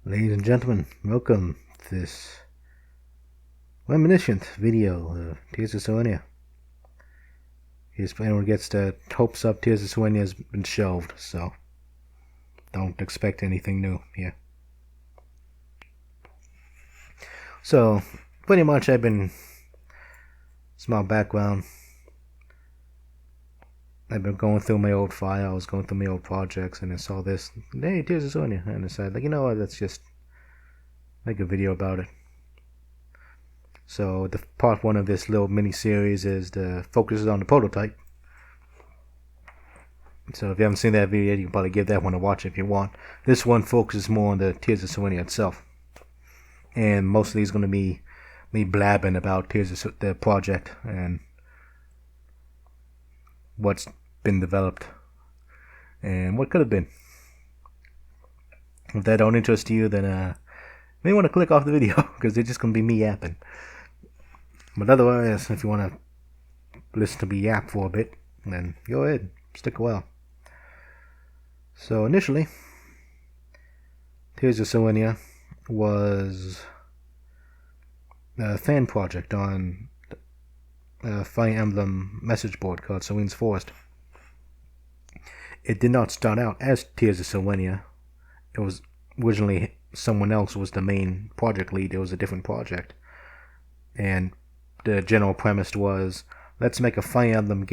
Ladies and gentlemen, welcome to this reminiscent video of Tears of Serenia. If anyone gets the hopes up, Tears of Serenia has been shelved, so don't expect anything new here. So, pretty much small background. I've been going through my old files, going through my old projects, and I saw this, hey, Tears of Serenia, and I decided, like, you know what, let's just make a video about it. So the part one of this little mini series is the focuses on the prototype. So if you haven't seen that video, you can probably give that one a watch if you want. This one focuses more on the Tears of Serenia itself, and mostly is going to be me blabbing about Tears of the project and what's been developed and what could have been. If that don't interest you, then you may want to click off the video because it's just going to be me yapping. But otherwise, if you want to listen to me yap for a bit, then go ahead, stick a while. So initially, Tears of Serenia was a fan project on a Fire Emblem message board called Serenes Forest. It did not start out as Tears of Serenia. It was originally someone else was the main project lead. It was a different project. And the general premise was, let's make a Fire Emblem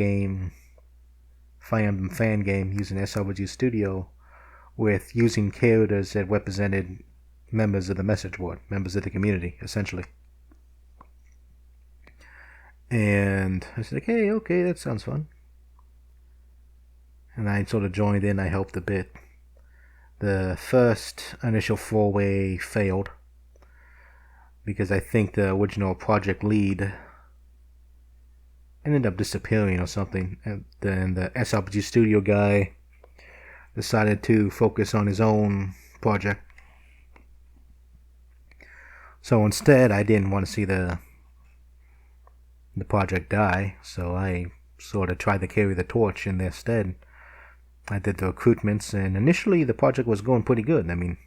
fan game using SRPG Studio with using characters that represented members of the message board, members of the community, essentially. And I said, hey, okay, that sounds fun. And I sort of joined in, I helped a bit. The first initial four-way failed because I think the original project lead ended up disappearing or something, and then the SRPG Studio guy decided to focus on his own project. So instead, I didn't want to see the project die, so I sort of tried to carry the torch in their stead. I did the recruitments, and initially the project was going pretty good. I mean,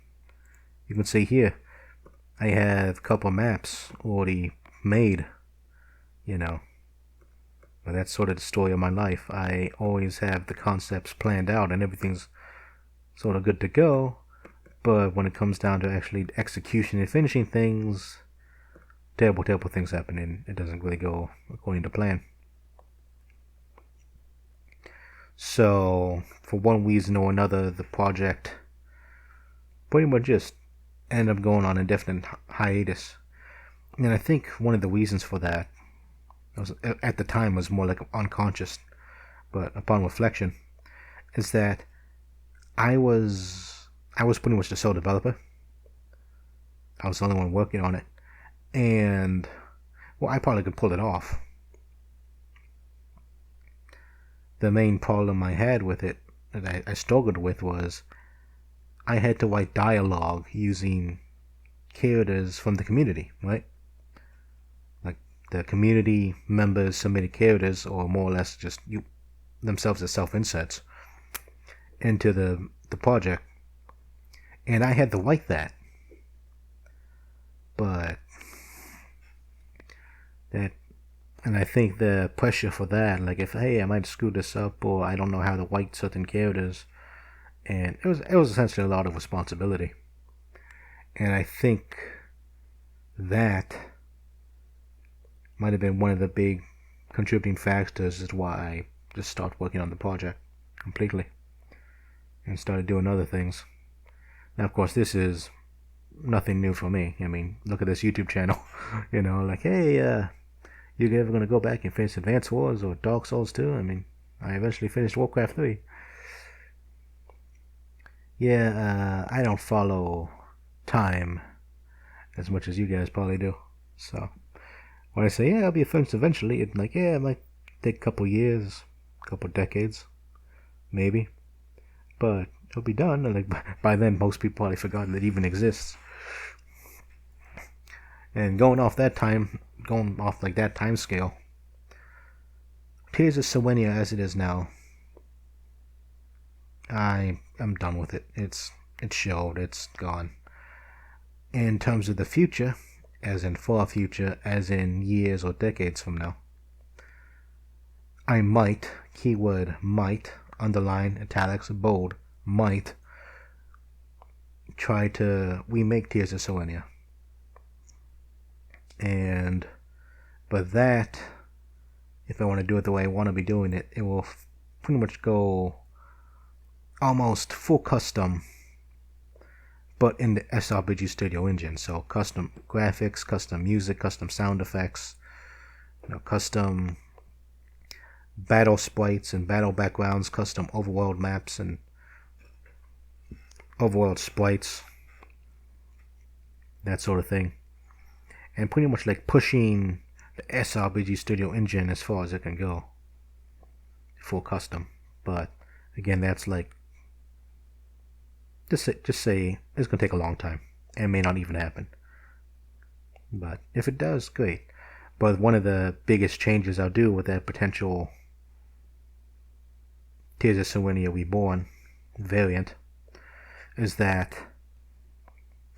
you can see here, I have a couple maps already made, but that's sort of the story of my life. I always have the concepts planned out and everything's sort of good to go, but when it comes down to actually execution and finishing things, terrible things happen and it doesn't really go according to plan. So, for one reason or another, the project pretty much just ended up going on a indefinite hiatus. And I think one of the reasons for that was, at the time, was more like unconscious, but upon reflection, is that I was pretty much the sole developer. I was the only one working on it, and well, I probably could pull it off. The main problem I had with it, that I struggled with, was I had to write dialogue using characters from the community, right? Like the community members submitted characters, or more or less just themselves as self-inserts into the project, and I had to write that. But and I think the pressure for that, like if, hey, I might screw this up, or I don't know how to write certain characters, and it was essentially a lot of responsibility. And I think that might have been one of the big contributing factors is why I just started working on the project completely and started doing other things. Now, of course, this is nothing new for me. I mean, look at this YouTube channel. Like, hey, you ever going to go back and finish Advance Wars or Dark Souls 2? I mean, I eventually finished Warcraft 3. Yeah, I don't follow time as much as you guys probably do. So, when I say, yeah, I'll be finished eventually, it's like, yeah, it might take a couple years, a couple decades, maybe. But it'll be done. And like, by then, most people probably forgotten that it even exists. And going off like that time scale, Tears of Serenia as it is now, I'm done with it. It's shelved. It's gone. in terms of the future, as in far future, as in years or decades from now, I might, keyword might, underline, italics, bold, might try to remake Tears of Serenia. But that, if I want to do it the way I want to be doing it, it will pretty much go almost full custom, but in the SRPG Studio engine. So custom graphics, custom music, custom sound effects, custom battle sprites and battle backgrounds, custom overworld maps and overworld sprites, that sort of thing. And pretty much like pushing the SRPG Studio engine as far as it can go. Full custom. But again, that's like, just say it's going to take a long time. And it may not even happen. But if it does, great. But one of the biggest changes I'll do with that potential Tears of Serenia Reborn variant is that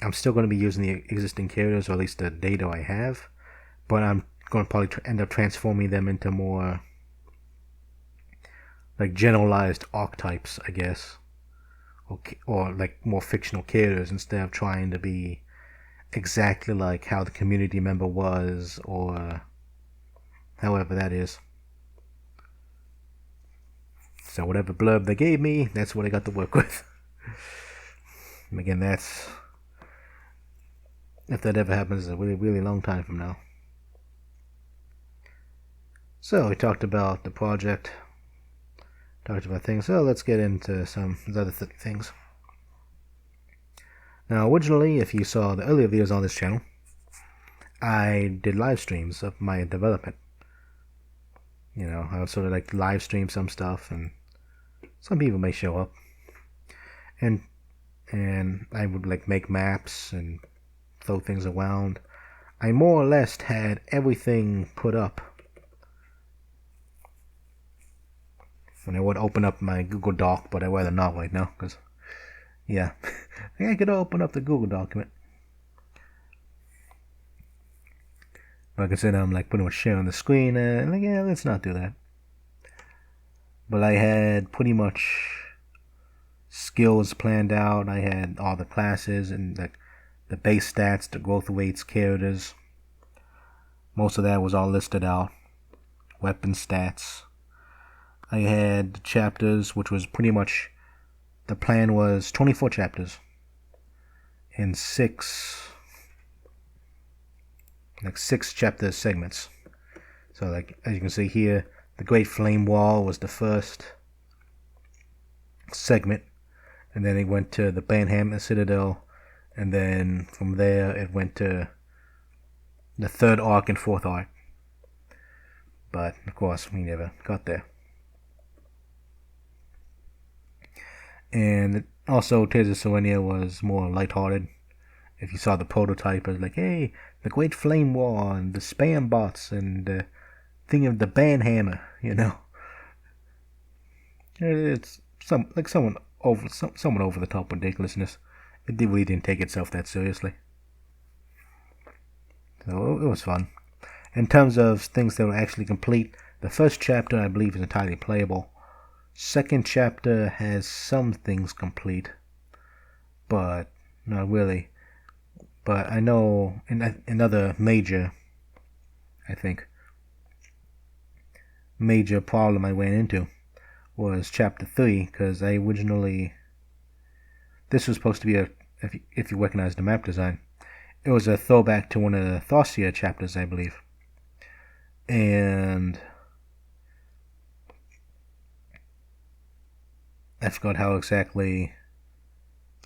I'm still going to be using the existing characters, or at least the data I have, but I'm going to probably end up transforming them into more like generalized archetypes, I guess, or like more fictional characters, instead of trying to be exactly like how the community member was, or however that is. So whatever blurb they gave me, that's what I got to work with. Again, that's, if that ever happens, a really, really long time from now. So we talked about the project, talked about things. So let's get into some other things. Now, originally, if you saw the earlier videos on this channel, I did live streams of my development. I would sort of like live stream some stuff, and some people may show up, and I would like make maps and throw things around. I more or less had everything put up. And I would open up my Google Doc, but I'd rather not right now, because, yeah, I could open up the Google document. Like I said, I'm like pretty much sharing the screen, and like, yeah, let's not do that. But I had pretty much skills planned out. I had all the classes and like the base stats, the growth rates, characters. Most of that was all listed out. Weapon stats. I had the chapters, which was pretty much, the plan was 24 chapters in six chapter segments. So like, as you can see here, the Great Flame Wall was the first segment, and then it went to the Banhammer Citadel, and then from there it went to the third arc and fourth arc. But of course, we never got there. And also, Tears of Serenia was more lighthearted. If you saw the prototype, it was like, hey, the Great Flame Wall and the spam bots and the thing of the Banhammer, It's someone over the top ridiculousness. It really didn't take itself that seriously. So it was fun. In terms of things that were actually complete, the first chapter I believe is entirely playable. Second chapter has some things complete, but not really. But I know another major problem I ran into was chapter 3, because I originally, this was supposed to be if you recognize the map design, it was a throwback to one of the Thausia chapters, I believe. And I forgot how exactly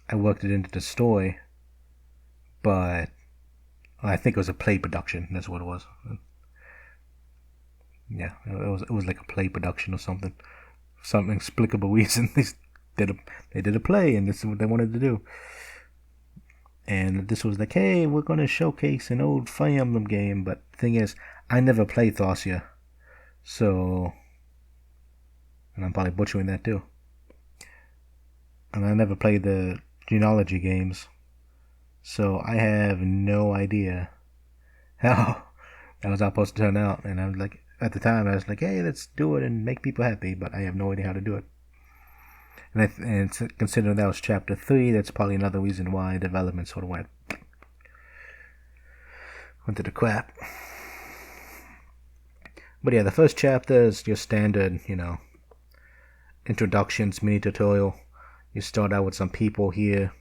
I worked it into the story, but I think it was a play production. That's what it was. Yeah, it was like a play production or something. For some inexplicable reason, they did a play, and this is what they wanted to do. And this was like, hey, we're going to showcase an old Fire Emblem game. But the thing is, I never played Thausia. So, and I'm probably butchering that too. And I never played the genealogy games. So I have no idea how that was supposed to turn out. And I was like, at the time, I was like, hey, let's do it and make people happy. But I have no idea how to do it. And considering that was chapter 3, that's probably another reason why development sort of went to the crap. But yeah, the first chapter is your standard, introductions, mini tutorial. You start out with some people here,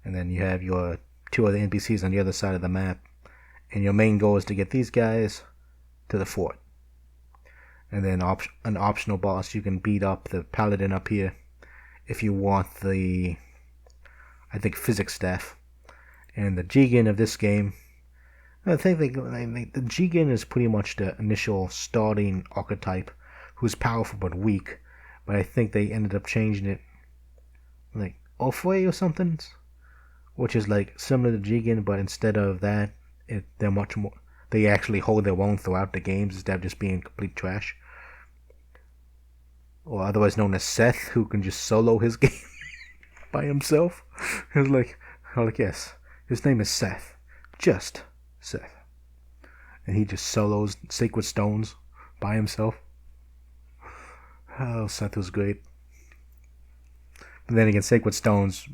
and then you have your 2 other NPCs on the other side of the map. And your main goal is to get these guys to the fort. And then an optional boss, you can beat up the paladin up here if you want the, I think, physics staff. And the Jigen of this game, I think the Jigen is pretty much the initial starting archetype, who's powerful but weak. But I think they ended up changing it, like Ofway or something, which is like similar to Jigen, but instead of that, they're much more. They actually hold their own throughout the games instead of just being complete trash. Or otherwise known as Seth, who can just solo his game by himself. It's like, yes, his name is Seth, just Seth, and he just solos Sacred Stones by himself. Oh, Seth was great. But then again, Sacred Stones,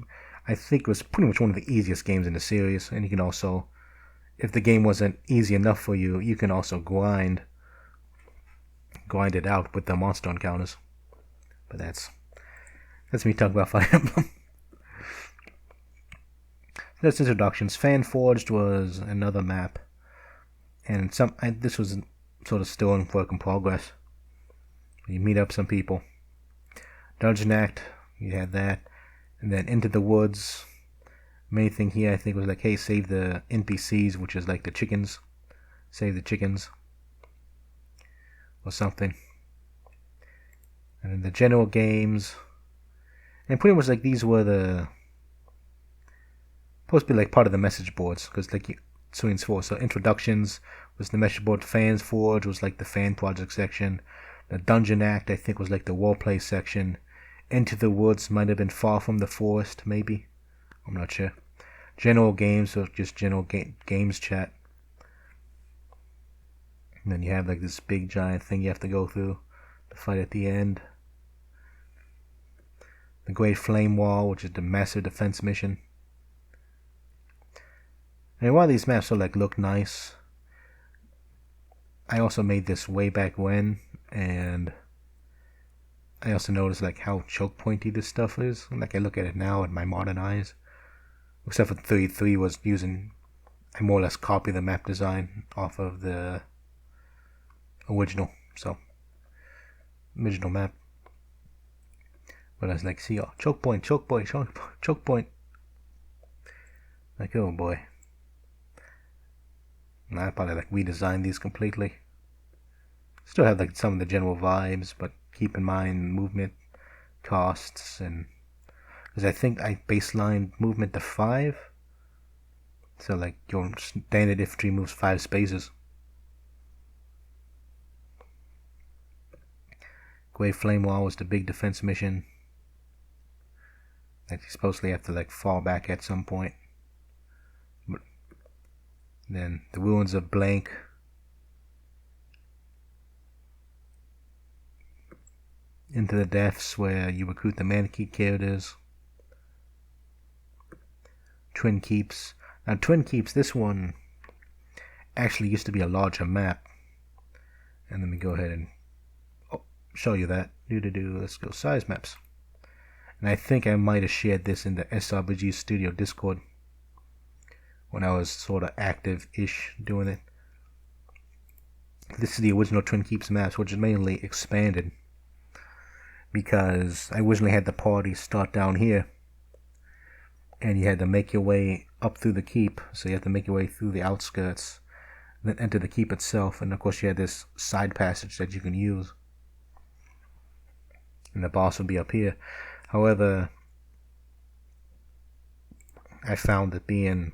I think, was pretty much one of the easiest games in the series, and you can also, if the game wasn't easy enough for you, you can also grind it out with the monster encounters. But that's me talking about Fire Emblem. That's introductions. Fanforged was another map, and this was sort of still in work in progress. You meet up some people. Dungeon Act, you had that, and then Into the Woods. Main thing here, I think, was like, hey, save the NPCs, which is like the chickens. Save the chickens, or something. And then the general games, and pretty much like these were supposed to be like part of the message boards, because like Serenes Forest. So introductions was the message board. Fans Forge was like the fan project section. The Dungeon Act, I think, was like the roleplay section. Into the Woods might have been Far from the Forest, maybe. I'm not sure. General games, so just general games chat. And then you have like this big giant thing you have to go through to fight at the end. The Great Flame Wall, which is the massive defense mission. And while these maps look nice, I also made this way back when, and I also noticed like how choke pointy this stuff is. Like I look at it now with my modern eyes, except for 3.3 was using, I more or less copied the map design off of the original map. But I was like, see, choke point. Like, oh boy. And I probably redesigned these completely. Still have some of the general vibes, but keep in mind movement costs, and because I think I baselined movement to 5. So your standard infantry moves 5 spaces. Great Flame Wall was the big defense mission that you supposedly have to fall back at some point. But then the Ruins of Blank. Into the Depths, where you recruit the Manakee characters. Twin Keeps. Now Twin Keeps, this one actually used to be a larger map. And let me go ahead and show you that. Let's go size maps. And I think I might have shared this in the SRPG Studio Discord when I was sort of active-ish doing it. This is the original Twin Keeps maps, which is mainly expanded, because I originally had the party start down here, and you had to make your way up through the keep. So you have to make your way through the outskirts, then enter the keep itself, and of course you had this side passage that you can use, and the boss will be up here. However, I found it being,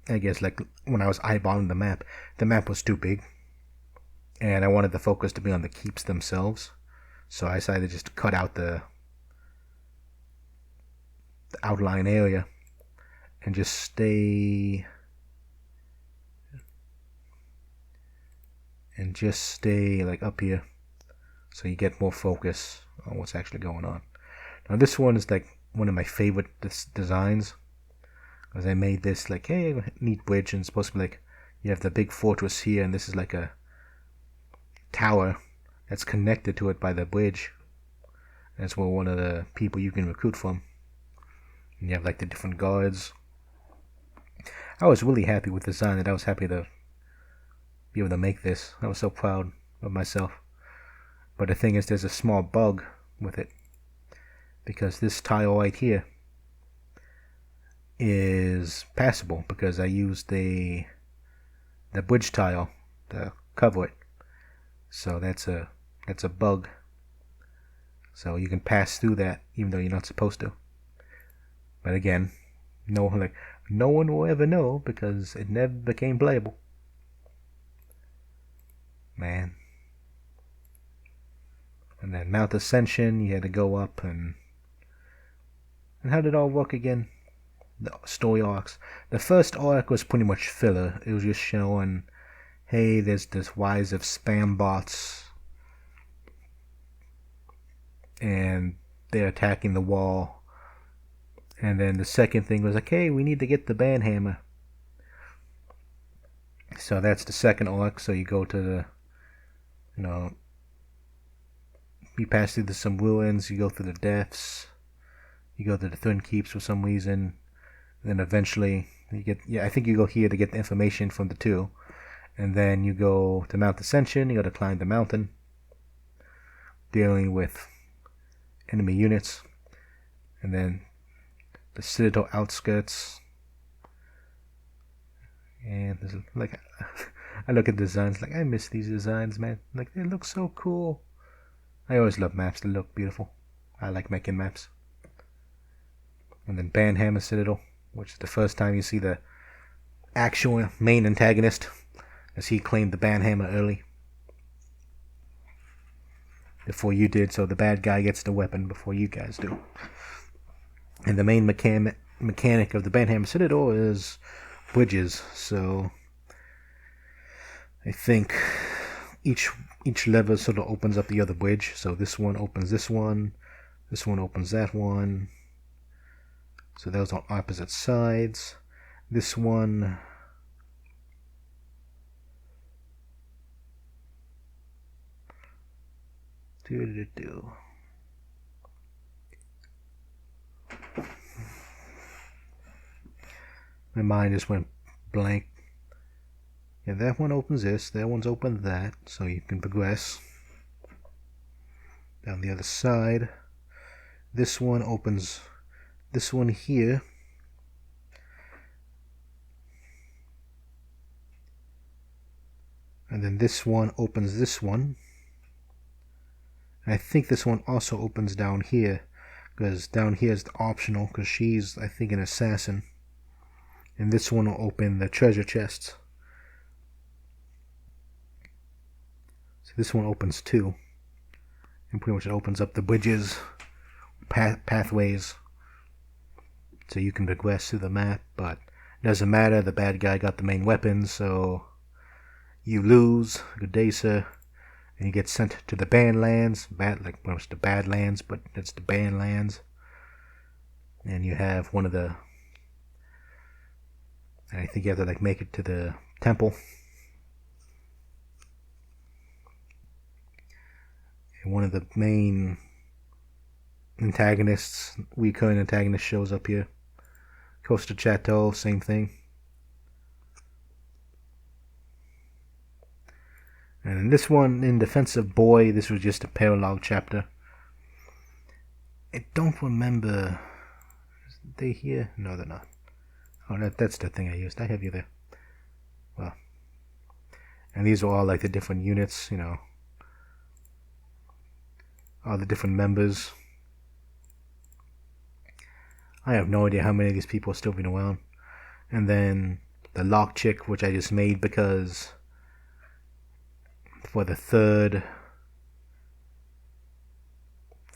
I guess, when I was eyeballing the map was too big, and I wanted the focus to be on the keeps themselves. So I decided just to cut out the outline area and just stay like up here, so you get more focus on what's actually going on. Now this one is like one of my favorite designs, because I made this like, hey, neat bridge, and it's supposed to be like you have the big fortress here, and this is like a tower that's connected to it by the bridge. That's where one of the people you can recruit from, and you have like the different guards. I was really happy with the design, and I was happy to be able to make this. I was so proud of myself. But the thing is, there's a small bug with it, because this tile right here is passable, because I used the bridge tile to cover it. So that's a bug. So you can pass through that even though you're not supposed to. But again, no one will ever know, because it never became playable. Man. And then Mount Ascension, you had to go up, and how did it all work again? The story arcs. The first arc was pretty much filler. It was just showing, hey, there's this rise of spam bots, and they're attacking the wall. And then the second thing was like, hey, we need to get the banhammer. So that's the second arc. So you go to the, you pass through some ruins, you go through the depths, you go to the Twin Keeps for some reason, and then eventually you get, I think you go here to get the information from the two, and then you go to Mount Ascension, you got to climb the mountain, dealing with enemy units, and then the Citadel outskirts, and there's like, I look at designs, like I miss these designs, man, like they look so cool. I always love maps, they look beautiful. I like making maps. And then Banhammer Citadel, which is the first time you see the actual main antagonist, as he claimed the Banhammer early before you did, so the bad guy gets the weapon before you guys do. And the main mechanic of the Banhammer Citadel is bridges, so I think each lever sort of opens up the other bridge. So this one opens this one opens that one. So those on opposite sides. This one My mind just went blank. Yeah, that one opens this, that one's opened that, so you can progress down the other side. This one opens this one here. And then this one opens this one. And I think this one also opens down here, because down here is the optional, because she's, I think, an assassin. And this one will open the treasure chests. So this one opens too. And pretty much it opens up the bridges, pathways, so you can progress through the map. But it doesn't matter, the bad guy got the main weapon, so you lose. Good day, sir. And you get sent to the Badlands. Like pretty much the Badlands, but it's the Badlands. And you have one of the, I think you have to like make it to the temple. And one of the main antagonists, recurring antagonist, shows up here. Costa Chateau, same thing. And in this one, in Defense of Boy, this was just a parallel chapter. I don't remember. Are they here? No, they're not. Oh, that's the thing I used. I have you there. Well, and these are all like the different units, all the different members. I have no idea how many of these people are still been around. And then the lock chick, which I just made because for the third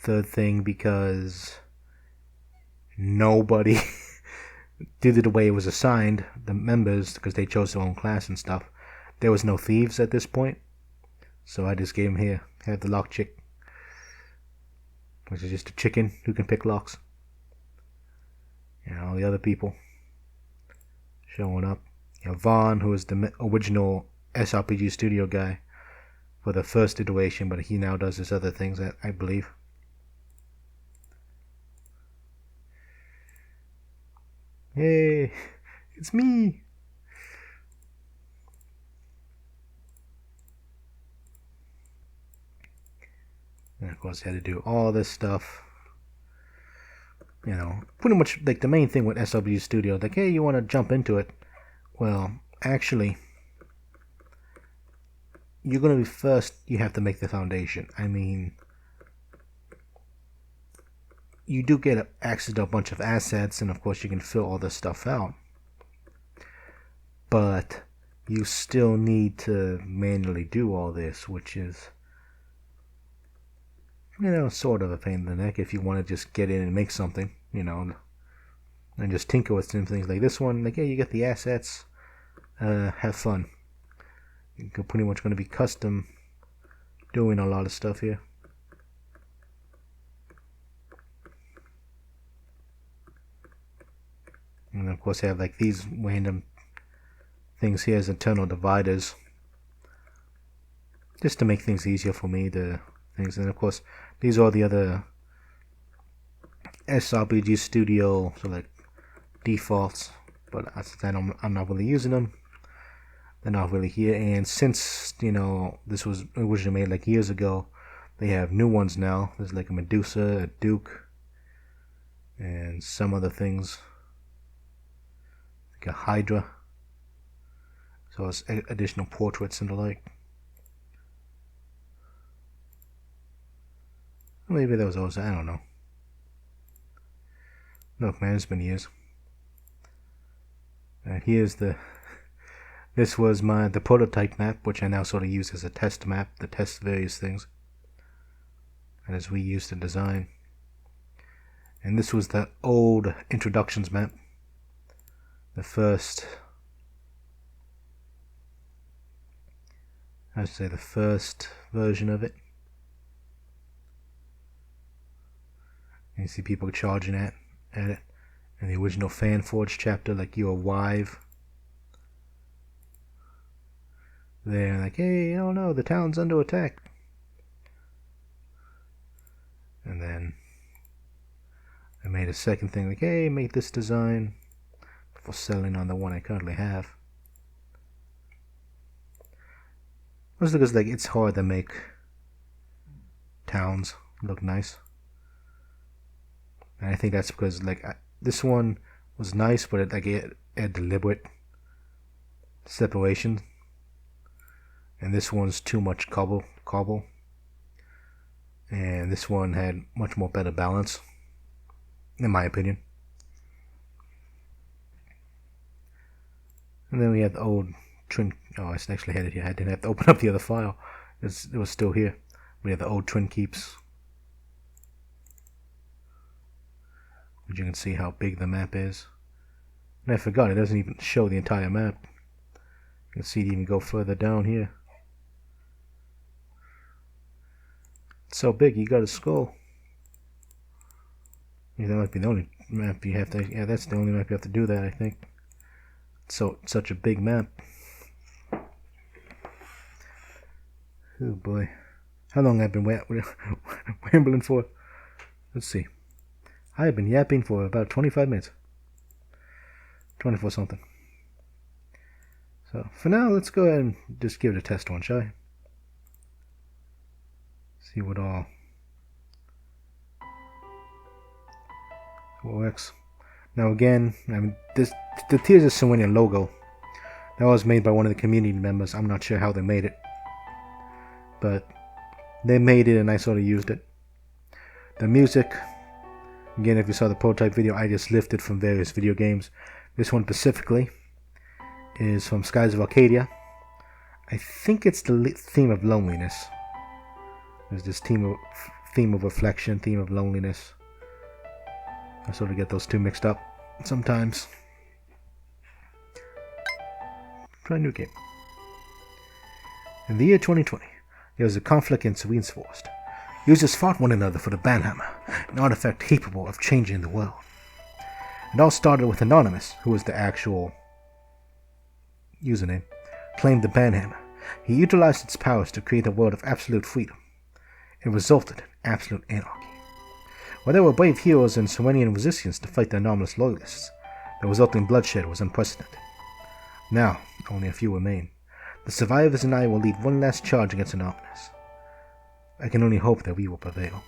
thing, because nobody due to the way it was assigned, the members, because they chose their own class and stuff, there was no thieves at this point. So I just gave him here, have the lock chick, which is just a chicken who can pick locks. And all the other people showing up. You know, Vaughn, who was the original SRPG Studio guy for the first iteration, but he now does his other things, I believe. Hey, it's me. And of course, he had to do all this stuff. You know, pretty much like the main thing with SRPG Studio, like, hey, you want to jump into it? Well, actually, you're going to be first, you have to make the foundation. I mean, you do get access to a bunch of assets, and of course you can fill all this stuff out. But you still need to manually do all this, which is, you know, sort of a pain in the neck if you want to just get in and make something, you know, and just tinker with some things like this one. Like, hey, you get the assets, have fun. You're pretty much going to be custom doing a lot of stuff here. And of course, I have like these random things here as internal dividers, just to make things easier for me to things. And of course, these are the other SRPG Studio, so like defaults, but I'm not really using them. They're not really here. And since, you know, this was originally made like years ago, they have new ones now. There's like a Medusa, a Duke, and some other things, like a Hydra. So it's additional portraits and the like. Maybe that was also, I don't know. Look, man, it's been years. Here's this was the prototype map, which I now sort of use as a test map to test various things. And as we used to design. And this was the old introductions map. The first, I'd say the first version of it. And you see people charging at it. And the original Fan Forge chapter, like you're a wive. They're like, hey, oh no, the town's under attack. And then I made a second thing, like, hey, make this design for selling on the one I currently have. Mostly because, like, it's hard to make towns look nice. And I think that's because, like, this one was nice, but it had deliberate separation. And this one's too much cobble. And this one had much more better balance, in my opinion. And then we have the old twin. Oh, I actually had it here. I didn't have to open up the other file. It was still here. We have the old twin keeps. But you can see how big the map is. And I forgot, it doesn't even show the entire map. You can see it even go further down here. It's so big, you got a skull. Yeah, that might be the only map you have to. Yeah, that's the only map you have to do that, I think. So such a big map. Oh boy, how long have I been rambling for? Let's see. I have been yapping for about 25 minutes. 24 something. So for now, let's go ahead and just give it a test one, shall I? See what all works. Now again, I mean, the Tears of Serenia logo, that was made by one of the community members. I'm not sure how they made it, but they made it and I sort of used it. The music, again, if you saw the prototype video, I just lifted from various video games. This one specifically is from Skies of Arcadia. I think it's the theme of loneliness. There's this theme of reflection, theme of loneliness. I sort of get those two mixed up sometimes. Try a new game. In the year 2020, there was a conflict in Serenes Forest. Users fought one another for the Banhammer, an artifact capable of changing the world. It all started with Anonymous, who was the actual username, claimed the Banhammer. He utilized its powers to create a world of absolute freedom. It resulted in absolute anarchy. While there were brave heroes and Serenian resistance to fight the anomalous loyalists, the resulting bloodshed was unprecedented. Now, only a few remain. The survivors and I will lead one last charge against Anonymous. I can only hope that we will prevail.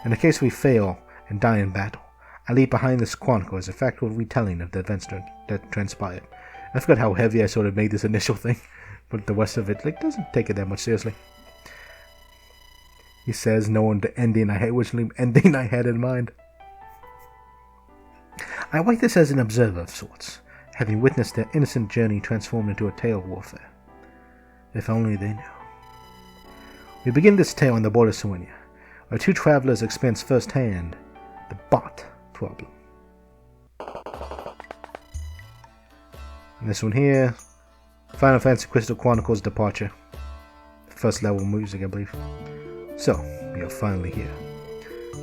In the case we fail and die in battle, I leave behind this chronicle as a factual retelling of the events that transpired. I forgot how heavy I sort of made this initial thing, but the rest of it doesn't take it that much seriously. He says, knowing the ending I had in mind. I write this as an observer of sorts, having witnessed their innocent journey transformed into a tale of warfare. If only they knew. We begin this tale on the border of Serenia, where two travelers experience firsthand the bot problem. And this one here, Final Fantasy Crystal Chronicles Departure. First level music, I believe. So, we are finally here.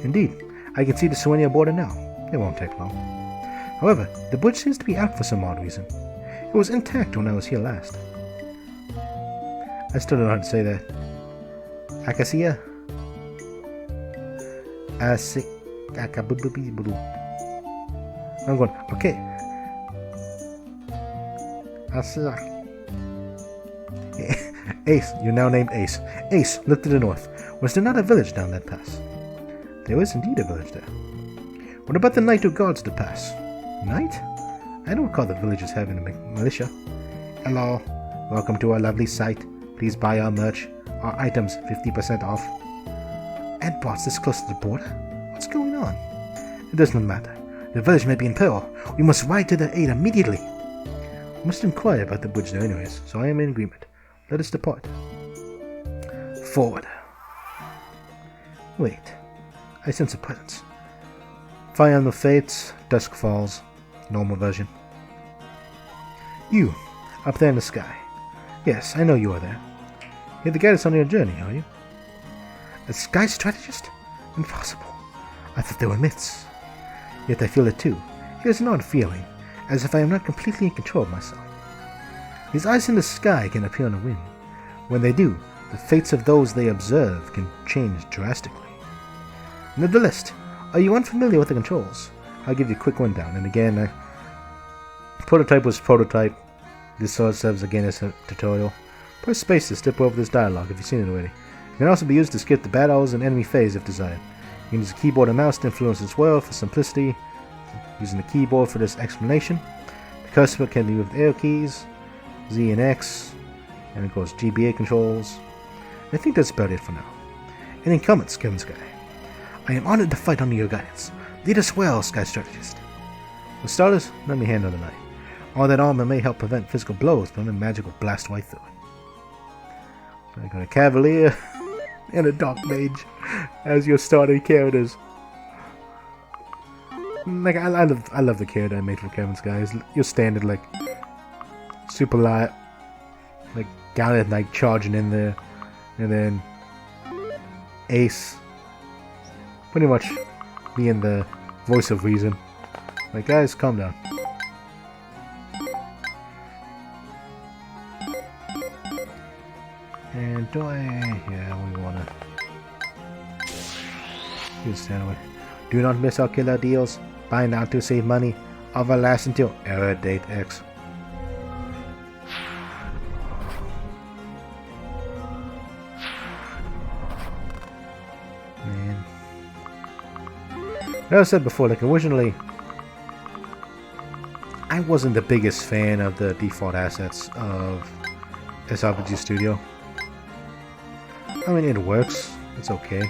Indeed, I can see the Serenia border now. It won't take long. However, the bridge seems to be out for some odd reason. It was intact when I was here last. I still don't know how to say that. Acacia? I'm going, okay. Ace, you're now named Ace. Ace, look to the north. Was there not a village down that pass? There is indeed a village there. What about the knight who guards the pass? Knight? I don't recall the villagers having a militia. Hello, welcome to our lovely site. Please buy our merch. Our items 50% off. And bots this close to the border? What's going on? It doesn't matter. The village may be in peril. We must ride to their aid immediately. We must inquire about the bridge there anyways, so I am in agreement. Let us depart. Forward. Wait. I sense a presence. Fire Emblem Fates, Dusk Falls, normal version. You, up there in the sky. Yes, I know you are there. You're to guide us on your journey, are you? A sky strategist? Impossible. I thought they were myths. Yet I feel it too. It is an odd feeling, as if I am not completely in control of myself. These eyes in the sky can appear on the wind. When they do, the fates of those they observe can change drastically. Nevertheless, are you unfamiliar with the controls? I'll give you a quick rundown, and again, prototype was prototype. This sort of serves again as a tutorial. Press space to step over this dialogue if you've seen it already. It can also be used to skip the battles and enemy phase if desired. You can use the keyboard and mouse to influence as well for simplicity, using the keyboard for this explanation. The cursor can be with arrow keys, Z and X, and of course GBA controls. I think that's about it for now. Any comments, Kevin Sky? I am honored to fight under your guidance. Lead us well, Sky Strategist. For starters, let me handle the knife. All that armor may help prevent physical blows, but a magic will blast right through it. So I got a Cavalier and a Dark Mage as your starting characters. Like I love the character I made for Kevin Sky. It's your standard like super light, like Gallant Knight charging in there, and then Ace pretty much being the voice of reason. Like, guys, calm down. And do we wanna use that way. Do not miss our killer deals. Buy now to save money. Offer lasts until error date X. Man. Like I said before, like originally I wasn't the biggest fan of the default assets of SRPG Studio. I mean, it works. It's okay.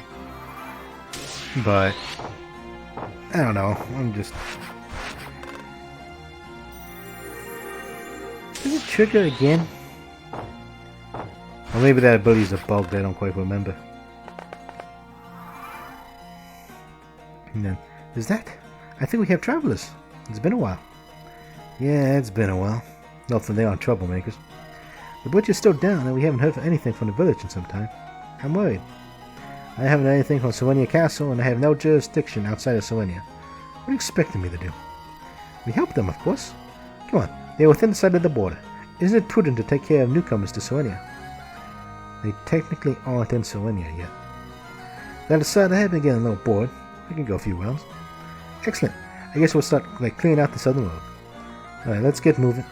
But I don't know. I'm just... Does it trigger again? Or maybe that ability is a bug that I don't quite remember. And then, is that? I think we have travelers. It's been a while. Yeah, it's been a while. Not that they aren't troublemakers. The butcher's still down, and we haven't heard anything from the village in some time. I'm worried. I haven't heard anything from Serenia Castle, and I have no jurisdiction outside of Serenia. What are you expecting me to do? We help them, of course. Come on, they're within the sight of the border. Isn't it prudent to take care of newcomers to Serenia? They technically aren't in Serenia yet. That aside, I have been getting a little bored. I can go a few rounds. Excellent. I guess we'll start clearing out the southern road. Alright, let's get moving.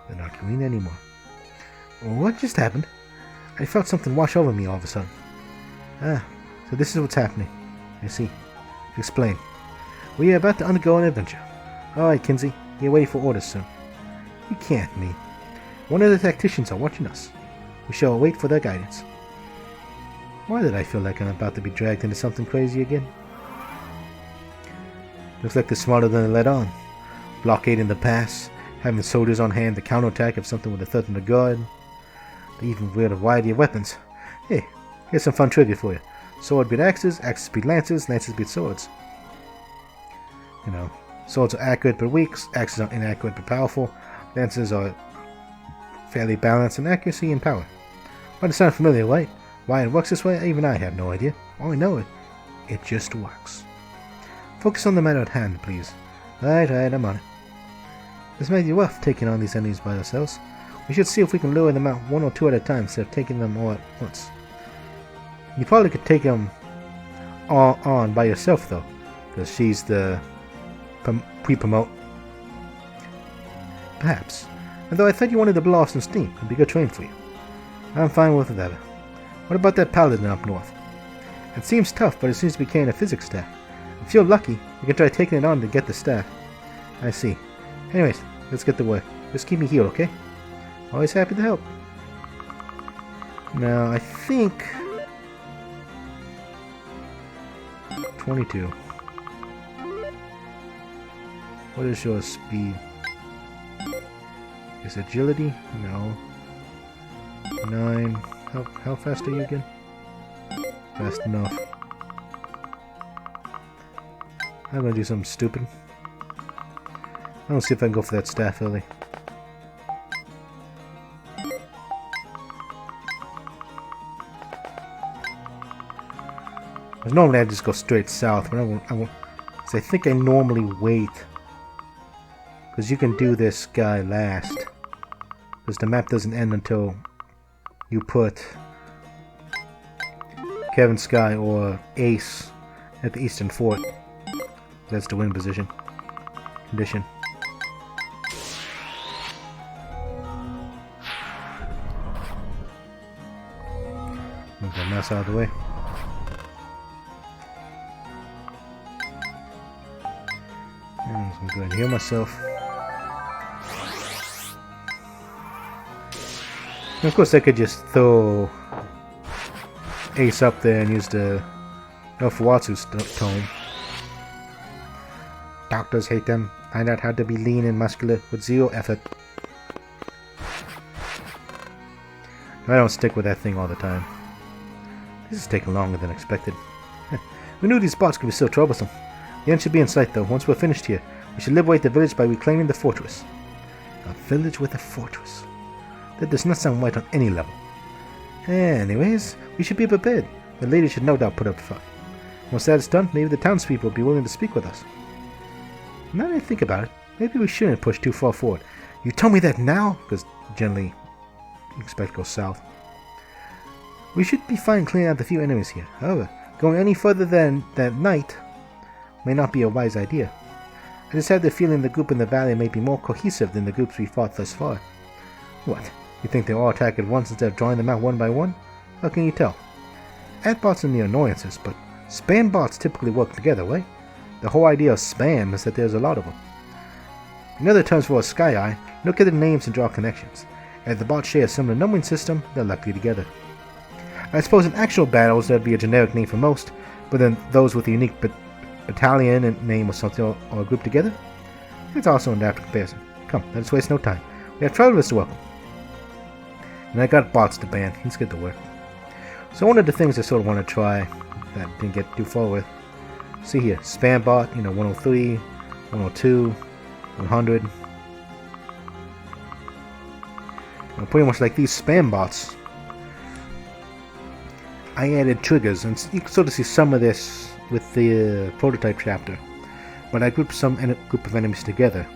They're not green anymore. What just happened? I felt something wash over me all of a sudden. Ah, so this is what's happening. I see. Explain. We are about to undergo an adventure. Alright, Kinsey. You're waiting for orders soon. You can't, me. One of the tacticians are watching us. We shall wait for their guidance. Why did I feel like I'm about to be dragged into something crazy again? Looks like they're smarter than they let on. Blockading the pass, having soldiers on hand to counterattack if something would have threatened the guard. They even wield a variety of weapons. Hey, here's some fun trivia for you. Sword beat axes, axes beat lances, lances beat swords. You know, swords are accurate but weak, axes are inaccurate but powerful, lances are fairly balanced in accuracy and power. Might it sound familiar, right? Why it works this way, even I have no idea. All I know it just works. Focus on the matter at hand, please. Right, I'm on it. This might be rough taking on these enemies by ourselves. We should see if we can lure them out one or two at a time instead of taking them all at once. You probably could take them all on by yourself, though, because she's the pre-promote. Perhaps. Although I thought you wanted to blow off some steam. It'd be good training for you. I'm fine with whatever. What about that paladin up north? It seems tough, but it seems to be carrying a physics staff. If you're lucky, you can try taking it on to get the staff. I see. Anyways, let's get to work. Just keep me healed, okay? Always happy to help. Now, I think... 22. What is your speed? Is agility? No. 9. How fast are you again? Fast enough. I'm gonna do something stupid. I'm gonna see if I can go for that staff early. Because normally I just go straight south, but I won't. So I think I normally wait. Because you can do this guy last. Because the map doesn't end until you put Kevin Sky or Ace at the Eastern Fort. That's the win position. Condition. Move that mouse out of the way. And I'm going to heal myself. And of course I could just throw Ace up there and use the Elfuatsu's tome. Doctors hate them. Find out how to be lean and muscular with zero effort. I don't stick with that thing all the time. This is taking longer than expected. We knew these spots could be so troublesome. The end should be in sight though. Once we're finished here, we should liberate the village by reclaiming the fortress. A village with a fortress. That does not sound right on any level. Anyways, we should be prepared. The lady should no doubt put up a fight. Once that is done, maybe the townspeople will be willing to speak with us. Now that I think about it, maybe we shouldn't push too far forward. You tell me that now? Because generally, you expect to go south. We should be fine clearing out the few enemies here. However, going any further than that night may not be a wise idea. I just had the feeling the group in the valley may be more cohesive than the groups we fought thus far. What? You think they'll all attack at once instead of drawing them out one by one? How can you tell? Add bots are the annoyances, but spam bots typically work together, right? The whole idea of spam is that there's a lot of them. In other terms for a sky eye, look at the names and draw connections. If the bots share a similar numbering system, they're likely together. I suppose in actual battles there'd be a generic name for most, but then those with a unique battalion and name or something or group together? It's also an adaptive comparison. Come, let's waste no time. We have travelers to welcome. And I got bots to ban. Let's get to work. So one of the things I sort of want to try that I didn't get too far with. See here, spam bot, 103, 102, 100. Pretty much like these spam bots. I added triggers, and you can sort of see some of this with the prototype chapter. But I grouped some group of enemies together.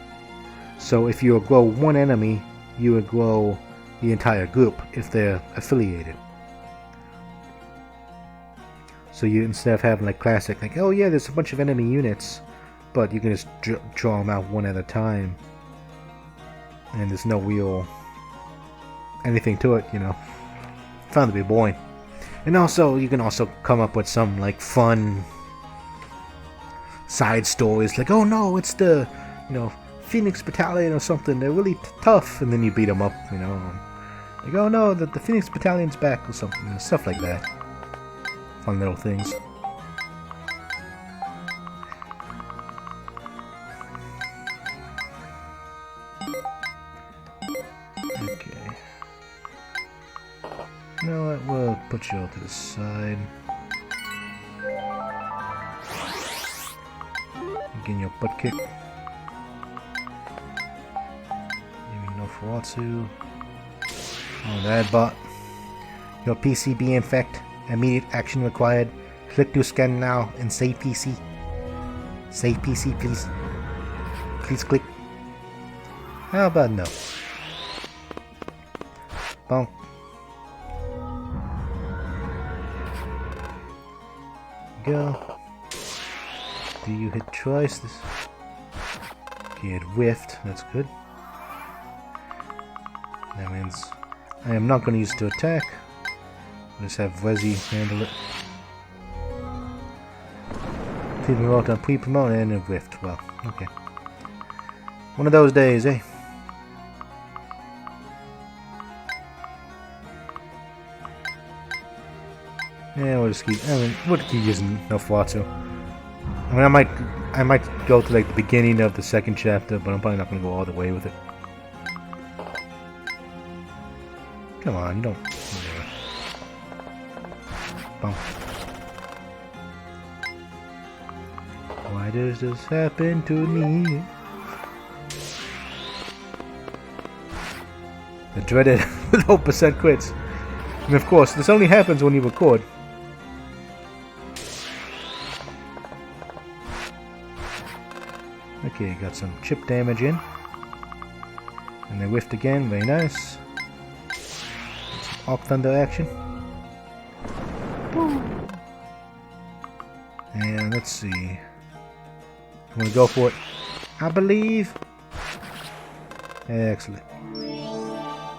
So if you grow one enemy, you would grow the entire group if they're affiliated. So you, instead of having like classic, like, oh yeah, there's a bunch of enemy units, but you can just draw them out one at a time, and there's no real anything to it, you know. Found to be boring. And also, you can also come up with some like fun side stories, like, oh no, it's the, you know, Phoenix Battalion or something. They're really tough, and then you beat them up, you know. Like, oh no, the Phoenix Battalion's back or something, and stuff like that. Fun little things. Okay. You know what? We'll put you all to the side. Getting your butt kicked. Maybe no Fuatsu. Oh, that bot. Your PCB infect. Immediate action required. Click to scan now and save PC. Save PC, please. Please click. How about no? Bonk. Go. Do you hit twice? This. Okay, it whiffed. That's good. That means I am not going to use it to attack. Just have Resi handle it. Pre-promote on pre-promote and it whiffed. Well, okay. One of those days, eh? Yeah, we'll just keep. I mean, we'll keep using no Fuatsu. I mean, I might go to like the beginning of the second chapter, but I'm probably not going to go all the way with it. Come on, you don't. Whatever. Bump. Why does this happen to me? The dreaded low percent crits. And of course, this only happens when you record. Okay, got some chip damage in. And they whiffed again, very nice. Some Arc Thunder action. And let's see. I'm gonna go for it. I believe. Excellent.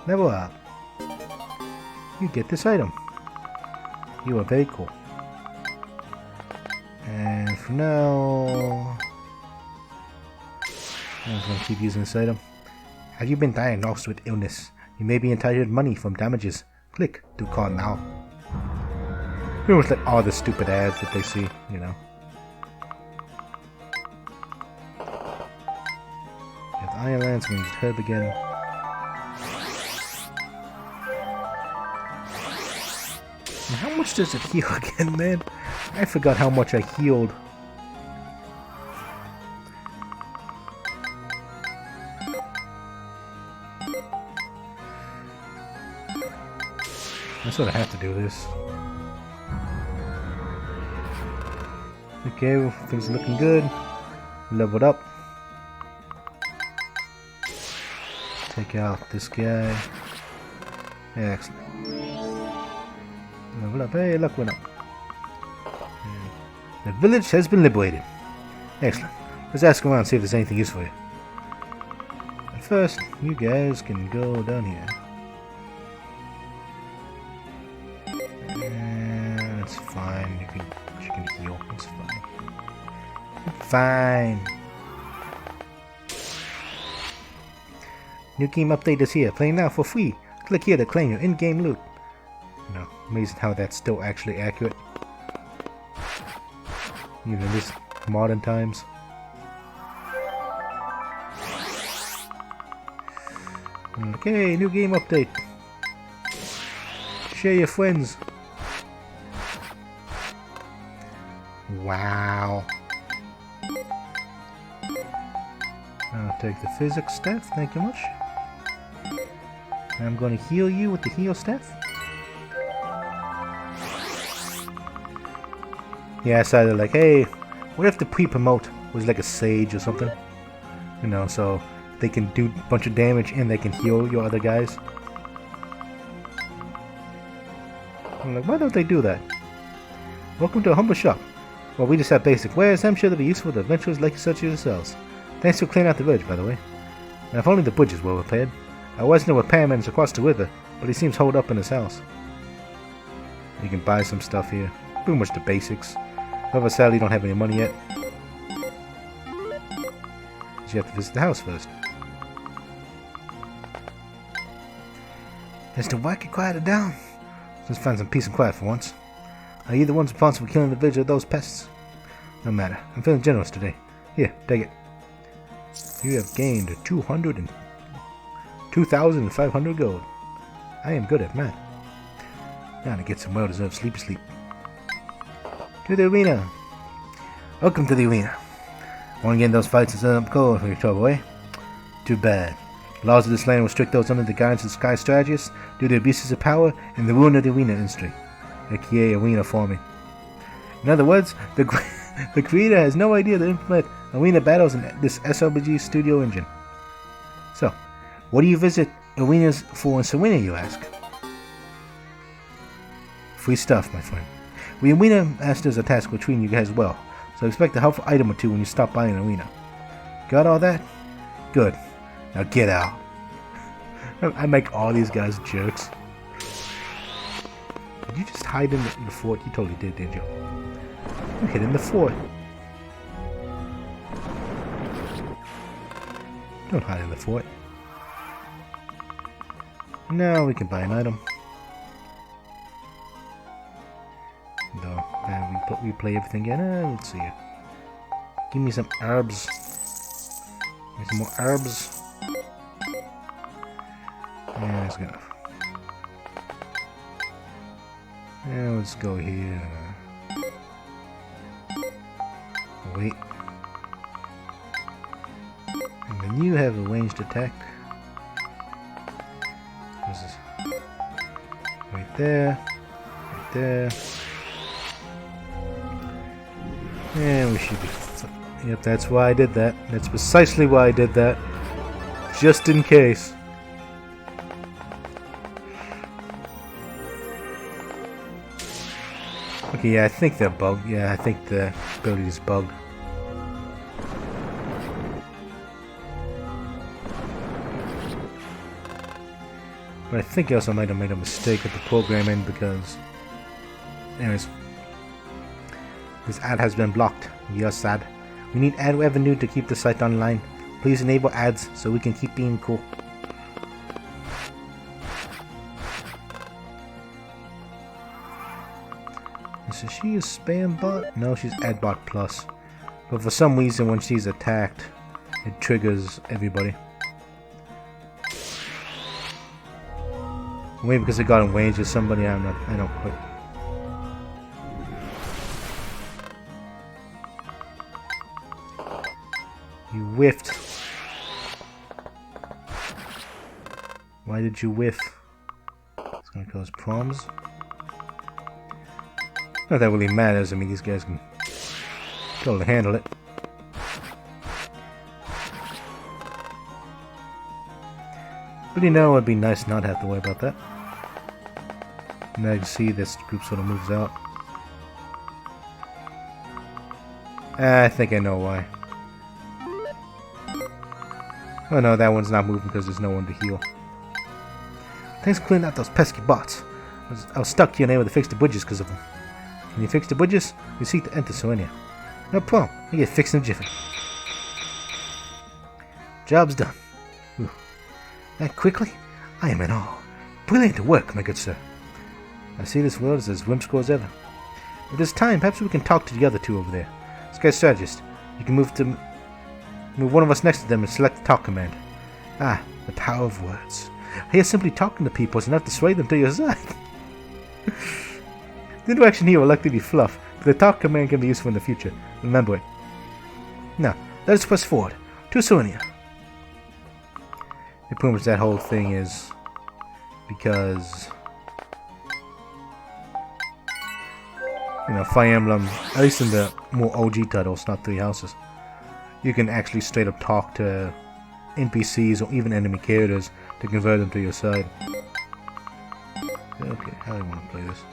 Level up. You get this item. You are very cool. And for now, I'm just going to keep using this item. Have you been diagnosed with illness? You may be entitled to money from damages. Click to call now. Pretty much like all the stupid ads that they see, you know. If Iron Lance means herb again. And how much does it heal again, man? I forgot how much I healed. I sort of have to do this. Okay, things are looking good. Leveled up. Take out this guy. Excellent. Level up. Hey, luck went up. The village has been liberated. Excellent. Let's ask around and see if there's anything useful here. But first, you guys can go down here. That's fine. You can heal. It's fine. Fine. New game update is here. Play now for free. Click here to claim your in-game loot. No, amazing how that's still actually accurate. Even in this modern times. Okay, new game update. Share your friends. Wow. I'll take the physics staff, thank you much. And I'm going to heal you with the heal staff. Yeah, I decided like, hey, what if the pre-promote was like a sage or something? You know, so they can do a bunch of damage and they can heal your other guys. I'm like, why don't they do that? Welcome to a humble shop. Well, we just have basic wares. I'm sure they'll be useful to adventurers like such as yourselves. Thanks for clearing out the village, by the way. Now, if only the bridges were repaired. I was no repairman's across the river, but he seems holed up in his house. You can buy some stuff here. Pretty much the basics. However, sadly, you don't have any money yet. You have to visit the house first. Mr. Wacky, quiet it down. Let's find some peace and quiet for once. Are you the ones responsible for killing the village of those pests? No matter. I'm feeling generous today. Here, take it. You have gained 2,500 gold. I am good at math. Now to get some well-deserved sleep. To the arena. Welcome to the arena. Want to get in those fights and set up gold for your trouble, eh? Too bad. The laws of this land restrict those under the guidance of Sky Strategists due to abuses of power and the ruin of the arena industry, aka arena farming. In other words, the creator has no idea to implement arena battles in this SRPG Studio engine. So, what do you visit arenas for in Serenia, you ask? Free stuff, my friend. We arena masters are tasked with treating you guys well, so expect a helpful item or two when you stop by an arena. Got all that? Good. Now get out. I make all these guys jerks. Did you just hide in the fort? You totally did, didn't you? You hid in the fort. Don't hide in the fort. Now we can buy an item. No, we play everything again. Let's see. Give me some herbs. Give me some more herbs. Yeah, that's good enough. Yeah, let's go here. Wait. And then you have a ranged attack. What's this? Right there. Right there. Yeah, we should be. Yep, that's why I did that. That's precisely why I did that. Just in case. Okay, yeah, I think they're bugged. Yeah, I think the ability is bugged. But I think I also might have made a mistake at the programming because... Anyways. This ad has been blocked. Yes, ad. We need ad revenue to keep the site online. Please enable ads so we can keep being cool. So she is spam bot? No, she's ad bot plus. But for some reason when she's attacked, it triggers everybody. Maybe because it got in range with somebody, I don't quit. You whiffed. Why did you whiff? It's gonna cause problems. Not that really matters. I mean, these guys can totally handle it. But you know, it'd be nice not to have to worry about that. Now you can see this group sort of moves out. I think I know why. Oh no, that one's not moving because there's no one to heal. Thanks for clearing out those pesky bots. I was stuck here and able to fix the bridges because of them. When you fix the bridges, you seek to enter Serenia. No problem, I get fixed in a jiffy. Job's done. Ooh. That quickly? I am in awe. Brilliant work, my good sir. I see this world is as whimsical as ever. If there's time, perhaps we can talk to the other two over there. Sky Strategist, you can move one of us next to them and select the talk command. Ah, the power of words. I hear simply talking to people is enough to sway them to your side. The interaction here will likely be fluff, but the talk command can be useful in the future. Remember it. Now, let us press forward to Serenia. pretty much that whole thing is because, you know, Fire Emblem, at least in the more OG titles, not Three Houses, you can actually straight up talk to NPCs or even enemy characters to convert them to your side. Okay, how do I want to play this?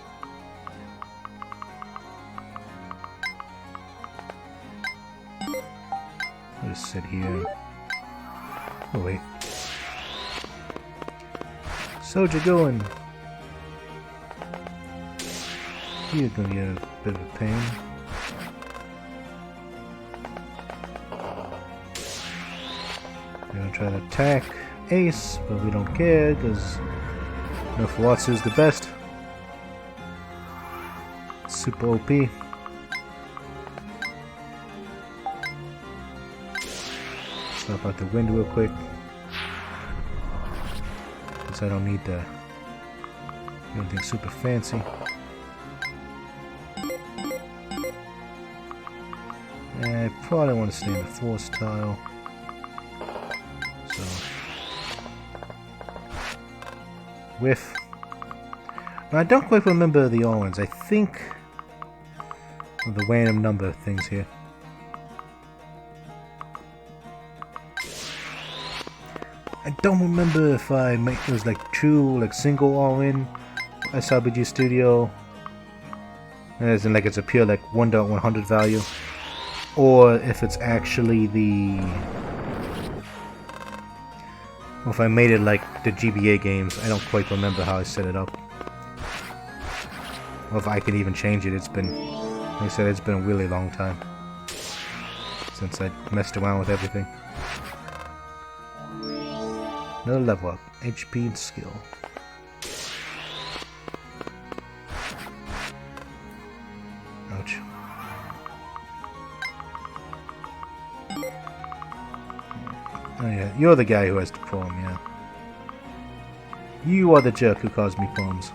I'll just sit here. Oh wait. Soldier going! You're gonna get a bit of a pain. We're gonna try to attack Ace, but we don't care because Nufuatsu's the best. Super OP. Stop out the wind real quick. Because I don't need to do anything super fancy. I probably want to stay in the force tile. So, whiff. Now, I don't quite remember the orange. I think of the random number things here. I don't remember if it was like true, like single all-in SRPG Studio, as in like it's a pure like 1.100 value, or if it's actually the, or if I made it like the GBA games. I don't quite remember how I set it up, or if I could even change it. It's been, like I said, it's been a really long time since I messed around with everything. Another level up, HP and skill. Ouch. Oh yeah, you're the guy who has the problem, yeah. You are the jerk who caused me problems.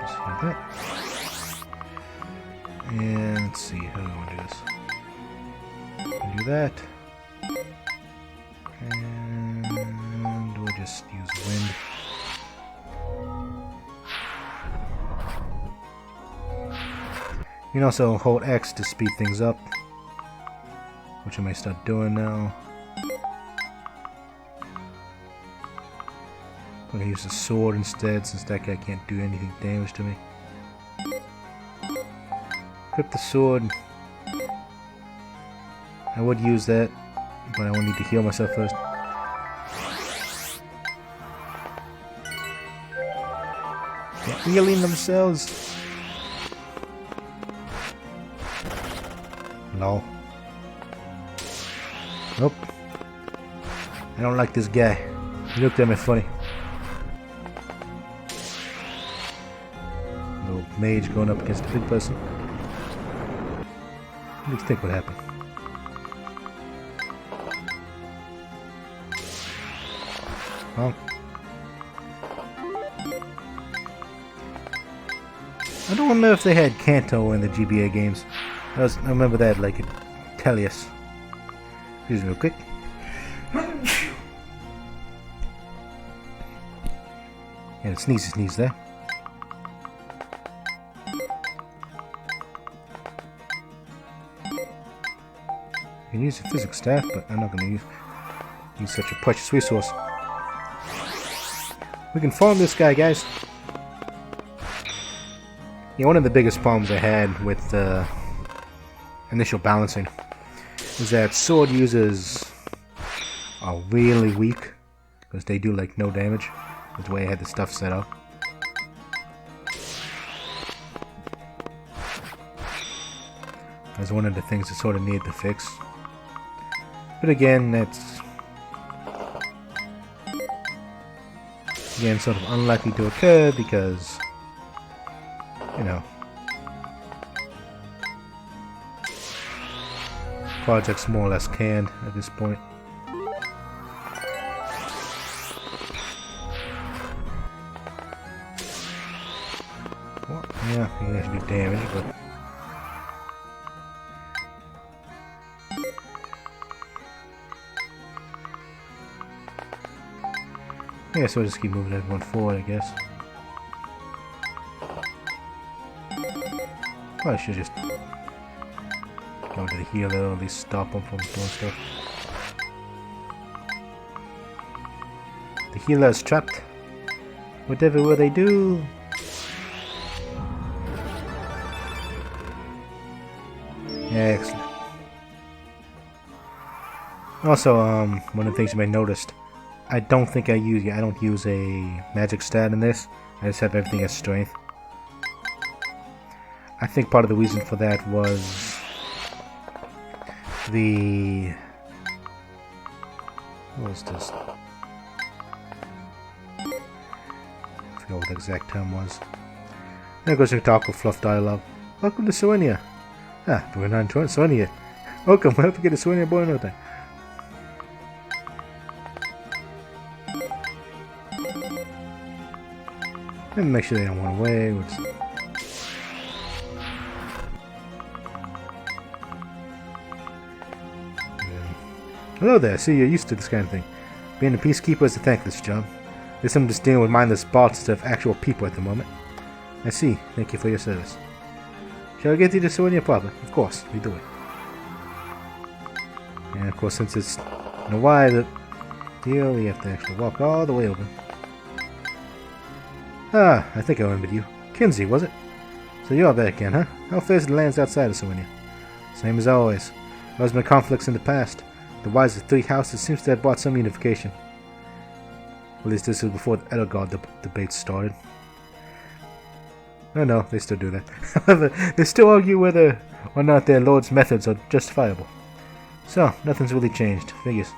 Let's do that. And let's see, how do I want to do this? Do that. And we'll just use wind. You can also hold X to speed things up, which I may start doing now. I'm gonna use the sword instead, since that guy can't do anything damage to me. Equip the sword. I would use that, but I will need to heal myself first. They're healing themselves. No. Nope. I don't like this guy. He looked at me funny. Little mage going up against a big person. What do you think would happen? Well, I don't remember if they had Kanto in the GBA games. I remember that like in Tellius. Excuse me real quick. And sneeze there. You can use the physics staff, but I'm not going to use such a precious resource. We can farm this guy, guys. Yeah, one of the biggest problems I had with initial balancing is that sword users are really weak because they do like no damage. That's the way I had the stuff set up. That's one of the things that sort of needed to fix. But again, that's sort of unlikely to occur because, you know, project's more or less canned at this point. Well, yeah, you can actually do damage, but Yeah, so I'll just keep moving everyone forward, I guess. Probably should just go to the healer, or at least stop him from doing stuff. The healer is trapped. Whatever will they do? Yeah, excellent. Also, one of the things you may notice, I don't use a magic stat in this. I just have everything as strength. I think part of the reason for that was what was this? I forgot what the exact term was. There goes your talk of fluff dialogue. Welcome to Serenia. Ah, but we're not enjoying Serenia. Welcome, we'll have to get a Serenia boy another time. And make sure they don't run away. Hello there, I see you're used to this kind of thing. Being a peacekeeper is a thankless job. There's some just dealing with mindless bots instead of actual people at the moment. I see. Thank you for your service. Shall I get you to Serenia proper? Of course, we do it. And of course, since it's in a wide deal, we have to actually walk all the way over. Ah, I think I remembered you. Kinsey, was it? So you're back again, huh? How fares the lands outside of Serenia? Same as always. There has been conflicts in the past. The wise of 3 houses seems to have brought some unification. At least this was before the Edelgard debate started. No, they still do that. However, they still argue whether or not their lord's methods are justifiable. So, nothing's really changed. Figures.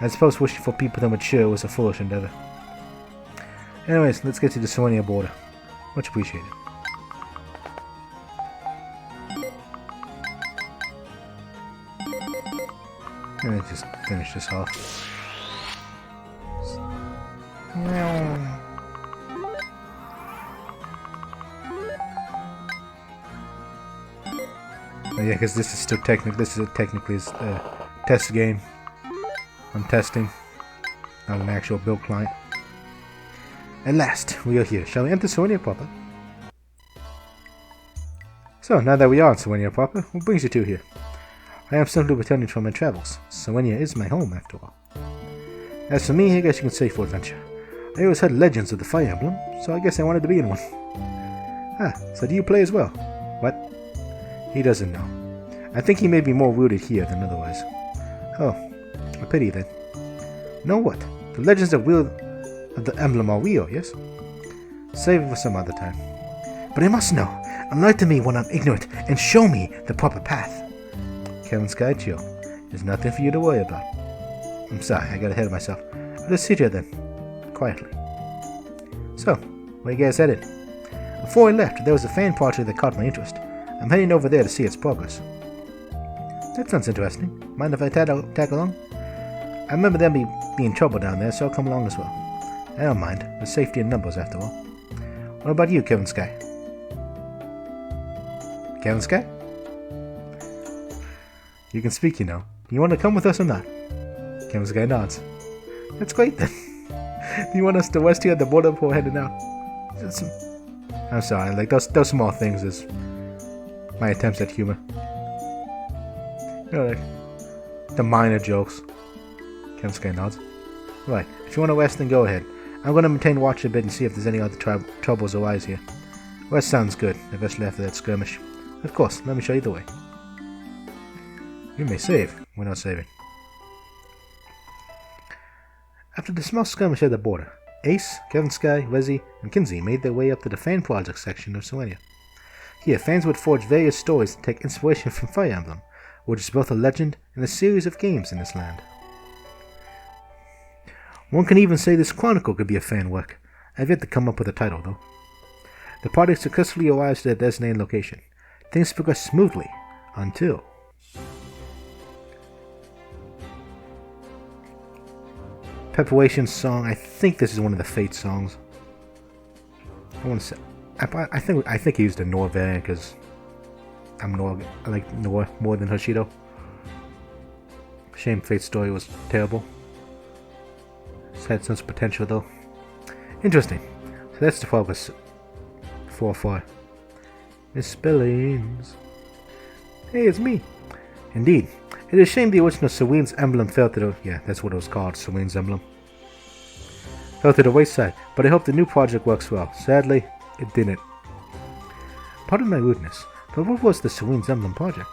I suppose wishing for people to mature was a foolish endeavor. Anyways, let's get to the Serenia border. Much appreciated. And let's just finish this off. Oh, yeah, because this is still technically a test game. I'm testing, not an actual build client. At last, we are here. Shall we enter Serenia proper? So, now that we are in Serenia proper, what brings you two here? I am simply returning from my travels. Serenia is my home, after all. As for me, I guess you can say for adventure. I always heard legends of the Fire Emblem, so I guess I wanted to be in one. Ah, so do you play as well? What? He doesn't know. I think he may be more rooted here than otherwise. Oh, a pity then. Know what? The legends of the emblem are real, yes? Save it for some other time. But I must know. Enlighten me when I'm ignorant and show me the proper path. Kevin Sky, chill. There's nothing for you to worry about. I'm sorry, I got ahead of myself. I'll just sit here then. Quietly. So, where you guys headed? Before I left, there was a fan party that caught my interest. I'm heading over there to see its progress. That sounds interesting. Mind if I tag along? I remember there being trouble down there, so I'll come along as well. I don't mind. There's safety in numbers, after all. What about you, Kevin Sky? Kevin Sky? You can speak, you know. Do you want to come with us or not? Kevin Sky nods. That's great then. Do you want us to rest here at the border before heading out? I'm sorry, like those small things is my attempts at humor. You know, like the minor jokes. Kevin Sky nods. Right, if you want to rest, then go ahead. I'm going to maintain watch a bit and see if there's any other troubles arise here. Rest sounds good, especially after that skirmish. Of course, let me show you the way. You may save. We're not saving. After the small skirmish at the border, Ace, Kevin Sky, Resi, and Kinsey made their way up to the fan project section of Serenia. Here, fans would forge various stories to take inspiration from Fire Emblem, which is both a legend and a series of games in this land. One can even say this chronicle could be a fan work. I've yet to come up with a title, though. The party successfully arrives at their designated location. Things progress smoothly until... Preparation song. I think this is one of the Fate songs. I want to say. I think he used a Nor variant because I like Nor more than Hoshido. Shame Fate's story was terrible. had some potential though. Interesting. So that's the focus. 4-4. Miss Billings. Hey, it's me. Indeed. It is a shame the original Serenes emblem fell to the... Yeah, that's what it was called, Serenes emblem. Fell to the wayside, but I hope the new project works well. Sadly, it didn't. Pardon my rudeness, but what was the Serenes emblem project?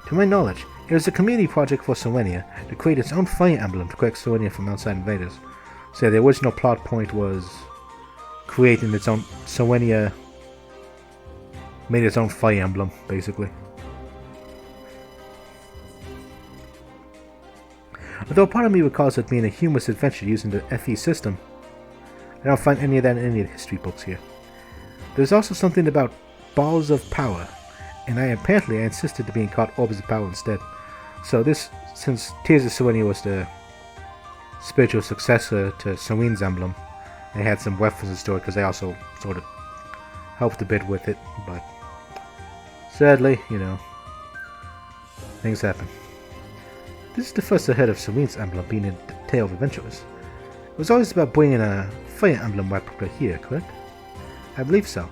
To my knowledge, it was a community project for Serenia to create its own fire emblem to protect Serenia from outside invaders. So the original plot point was creating its own... Serenia made its own fire emblem, basically. Although part of me recalls it being a humorous adventure using the FE system, I don't find any of that in any of the history books here. There's also something about balls of power, and I insisted to being called orbs of power instead. So this, since Tears of Serenia was the spiritual successor to Serenes emblem, I had some references to it because I also sort of helped a bit with it, but sadly, you know, things happen. This is the first ahead of Serenes emblem being in the Tale of Adventurers. It was always about bringing a Fire Emblem replica here, correct? I believe so.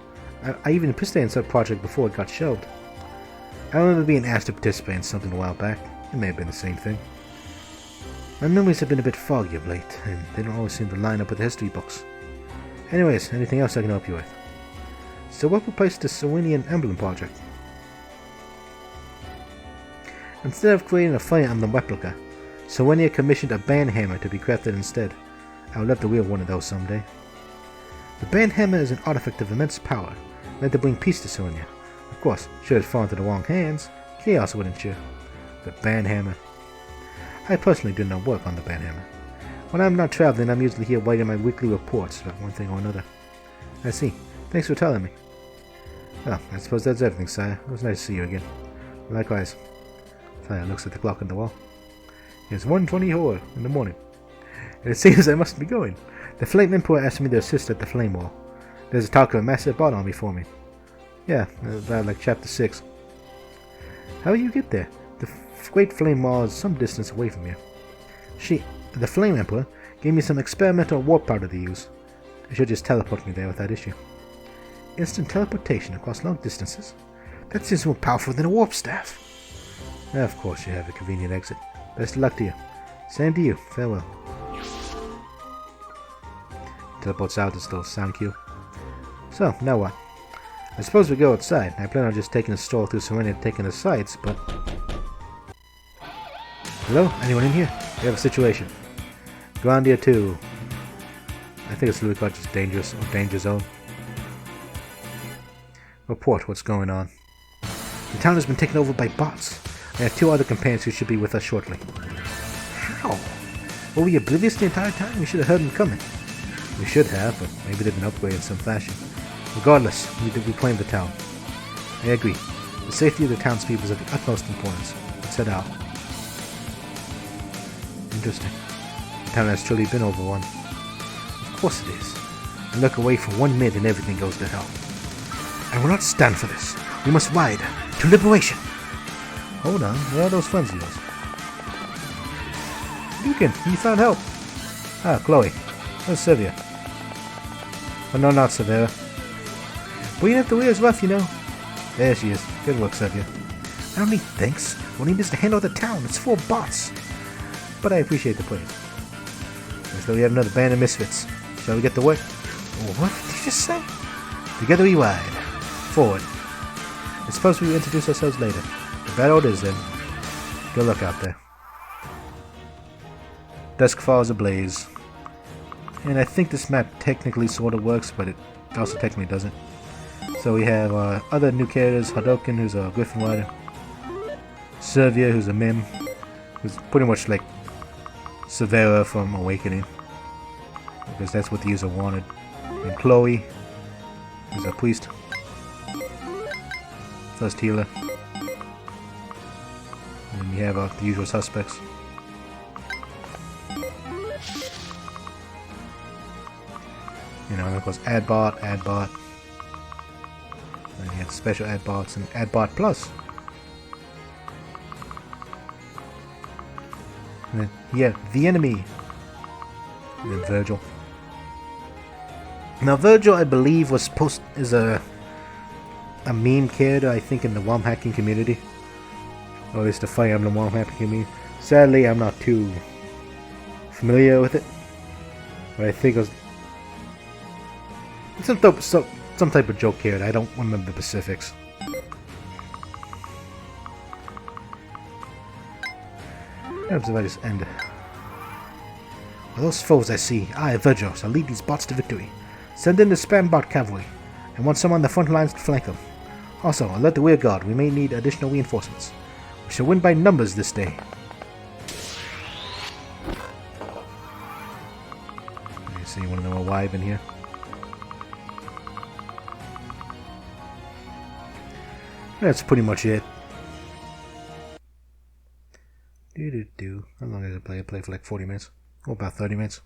I even participated in such a project before it got shelved. I remember being asked to participate in something a while back. It may have been the same thing. My memories have been a bit foggy of late, and they don't always seem to line up with the history books. Anyways, anything else I can help you with? So what replaced the Serenian Emblem project? Instead of creating a Fire Emblem replica, Serenia commissioned a band hammer to be crafted instead. I would love to wield one of those someday. The band hammer is an artifact of immense power, meant to bring peace to Serenia. Of course, should it fall into the wrong hands, chaos would ensue. The band hammer. I personally do no work on the band hammer. When I'm not traveling, I'm usually here writing my weekly reports about one thing or another. I see. Thanks for telling me. Well, I suppose that's everything, sire. It was nice to see you again. Likewise. Sire looks at the clock on the wall. It's 1:20 in the morning. And it seems I must be going. The Flame Emperor asked me to assist at the Flame Wall. There's a talk of a massive bot army for me. Yeah, about like chapter 6. How will you get there? The Great Flame Wall is some distance away from you. The Flame Emperor, gave me some experimental warp powder to use. I should just teleport me there without issue. Instant teleportation across long distances? That seems more powerful than a warp staff. Of course you have a convenient exit. Best of luck to you. Same to you. Farewell. Teleports out as the sound cue. So, now what? I suppose we go outside. I plan on just taking a stroll through Serenia and taking the sights, but... Hello? Anyone in here? We have a situation. Grandia 2. I think it's literally called just dangerous or danger zone. Report what's going on. The town has been taken over by bots. I have 2 other companions who should be with us shortly. How? Were we oblivious the entire time? We should have heard them coming. We should have, but maybe didn't upgrade in some fashion. Regardless, we did reclaim the town. I agree. The safety of the townspeople is of the utmost importance. Let's head out. Interesting. The town has truly been overrun. Of course it is. I look away for 1 minute and everything goes to hell. I will not stand for this. We must ride to liberation. Hold on, where are those friends of yours? Lucan, you found help. Ah, Chloe. Where's Sylvia? Oh no, not Severa. Bringing up the rear is rough, you know. There she is. Good work, Sylvia. I don't need thanks. We'll need this to handle the town. It's full of bots. But I appreciate the praise. As though we have another band of misfits. Shall we get to work? Oh, what did you just say? Together we ride. Forward. I suppose we will introduce ourselves later. If that all it is, then. Good luck out there. Dusk falls ablaze. And I think this map technically sort of works, but it also technically doesn't. So we have other new characters. Hadoken, who's a Griffin Rider. Servia, who's a Mim. Who's pretty much like Severa from Awakening. Because that's what the user wanted. And Chloe, who's a priest. First healer. And we have the usual suspects. You know, of course, Adbot. And you have special Adbots and Adbot Plus. And then, yeah, the enemy. And then Virgil. Now Virgil, I believe, is a meme character, I think, in the WoW hacking community. Or at least the Fire Emblem WoW hacking community. Sadly, I'm not too familiar with it. But I think it was some type of joke character. I don't remember the specifics. What happens if I just end? Are those foes I see? I, Virgil, shall lead these bots to victory. Send in the spam bot cavalry. I want some on the front lines to flank them. Also, alert the rear guard. We may need additional reinforcements. We shall win by numbers this day. You see one of them alive in here. That's pretty much it. How long did I play? I played for like 40 minutes. Or about 30 minutes.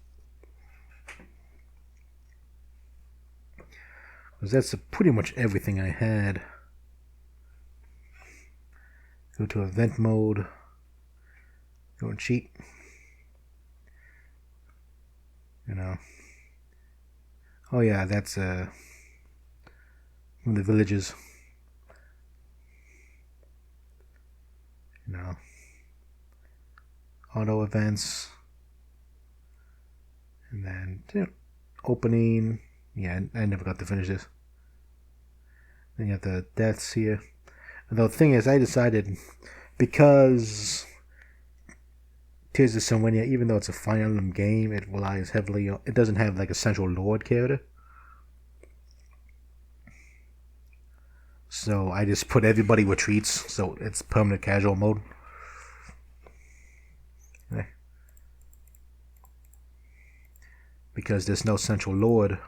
Because that's pretty much everything I had. Go to event mode. Go and cheat. You know. Oh yeah, that's one of the villages. You know. Auto events. And then opening. Yeah, I never got to finish this. Then you have the deaths here. And the thing is, I decided, because Tears of Serenia, even though it's a Fire Emblem game, it relies heavily on, it doesn't have like a central lord character. So I just put everybody retreats, so it's permanent casual mode. Okay. Because there's no central lord.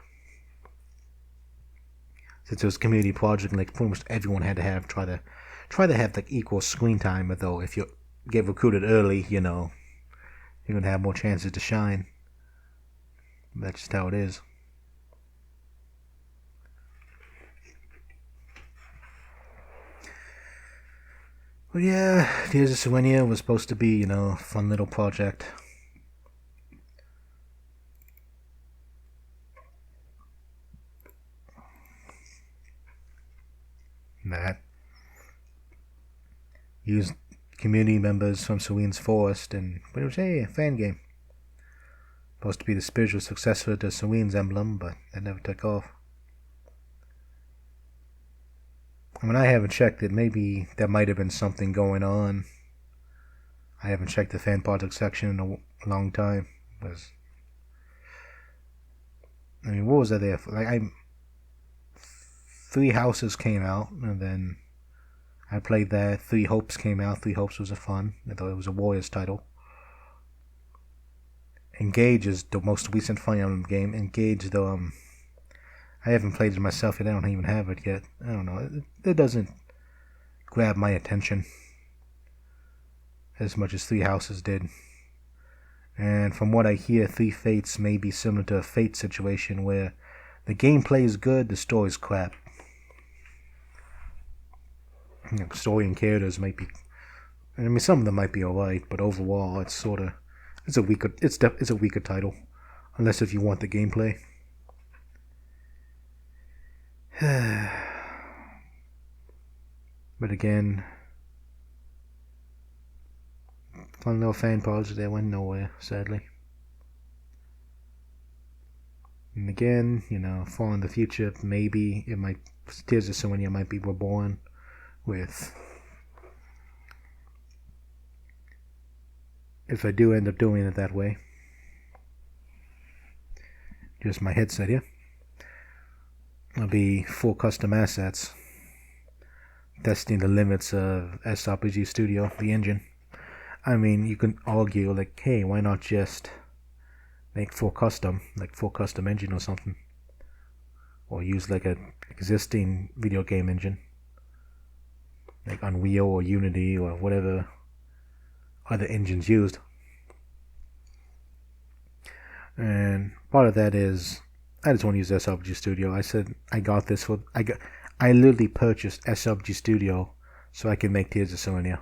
Since it was a community project, like pretty much everyone had to try to have like equal screen time. But though, if you get recruited early, you know, you're gonna have more chances to shine. That's just how it is. But yeah, Tears of Serenia was supposed to be, you know, a fun little project. That used community members from Serenes Forest, and but it was a fan game. Supposed to be the spiritual successor to Serenes Emblem, but that never took off. I mean, I haven't checked it. Maybe there might have been something going on. I haven't checked the fan project section in a long time. I mean, what was I there for? Like, 3 Houses came out, and then I played that. 3 Hopes came out. 3 Hopes was a fun, although it was a Warriors title. Engage is the most recent Fire Emblem game. Engage, though, I haven't played it myself yet. I don't even have it yet. I don't know. It doesn't grab my attention as much as 3 Houses did. And from what I hear, 3 Fates may be similar to a Fate situation where the gameplay is good, the story's crap. You know, story and characters might be, I mean, some of them might be alright, but overall, it's sort of, it's a weaker title, unless if you want the gameplay. But again, fun little fan project that went nowhere, sadly. And again, you know, far in the future, maybe it might, Tears of Serenia might be reborn with, if I do end up doing it that way. Just my headset here. It'll be full custom assets, testing the limits of SRPG Studio, the engine. I mean, you can argue, like, hey, why not just make full custom engine or something, or use like an existing video game engine, like Unreal or Unity or whatever other engines used. And part of that is, I just want to use SRPG Studio. I said I literally purchased SRPG Studio so I can make Tears of Serenia.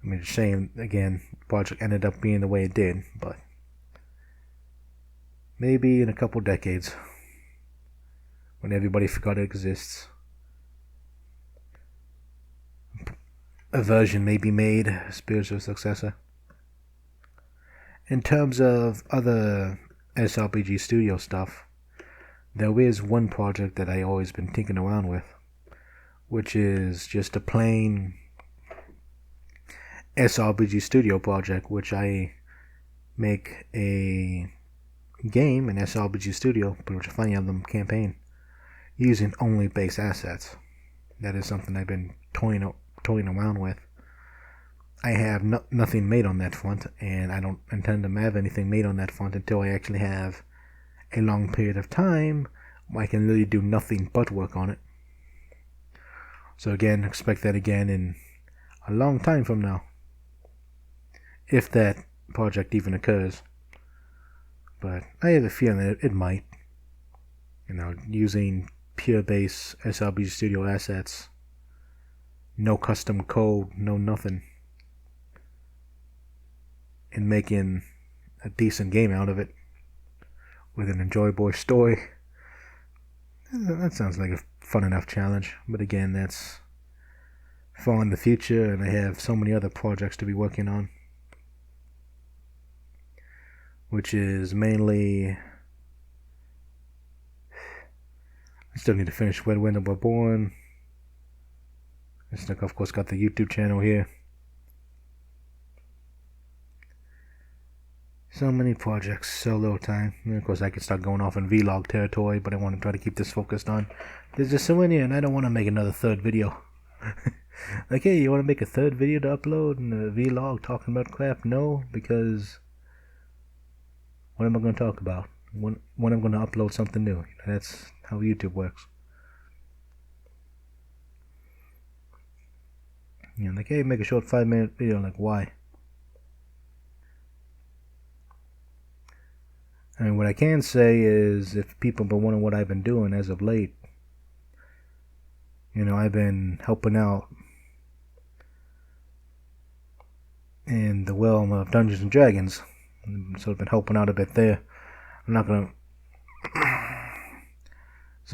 I mean, it's a shame, again, the project ended up being the way it did, but maybe in a couple decades, when everybody forgot it exists, a version may be made, a spiritual successor. In terms of other SRPG Studio stuff, there is one project that I always been tinkering around with, which is just a plain SRPG Studio project, which I make a game in SRPG Studio, pretty much a Fire Emblem campaign, using only base assets. That is something I've been toying around with. I have nothing made on that front, and I don't intend to have anything made on that front until I actually have a long period of time where I can really do nothing but work on it. So again, expect that again in a long time from now, if that project even occurs. But I have a feeling that it might. Using pure base SRPG Studio assets, no custom code, no nothing, and making a decent game out of it with an enjoyable story. That sounds like a fun enough challenge, but again, that's far in the future, and I have so many other projects to be working on, which is mainly, I still need to finish Where the Wind Were Born. I've of course got the YouTube channel here. So many projects, so little time. And of course, I could start going off in vlog territory, but I want to try to keep this focused on Tears of Serenia, and I don't want to make another third video. Like, hey, you want to make a third video to upload and a vlog talking about crap? No, because what am I going to talk about? When I'm going to upload something new. That's how YouTube works. Like, hey, make a short 5-minute video. Like, why? I mean, what I can say is, if people have been wondering what I've been doing as of late, I've been helping out in the realm of Dungeons and Dragons. So I've been helping out a bit there. So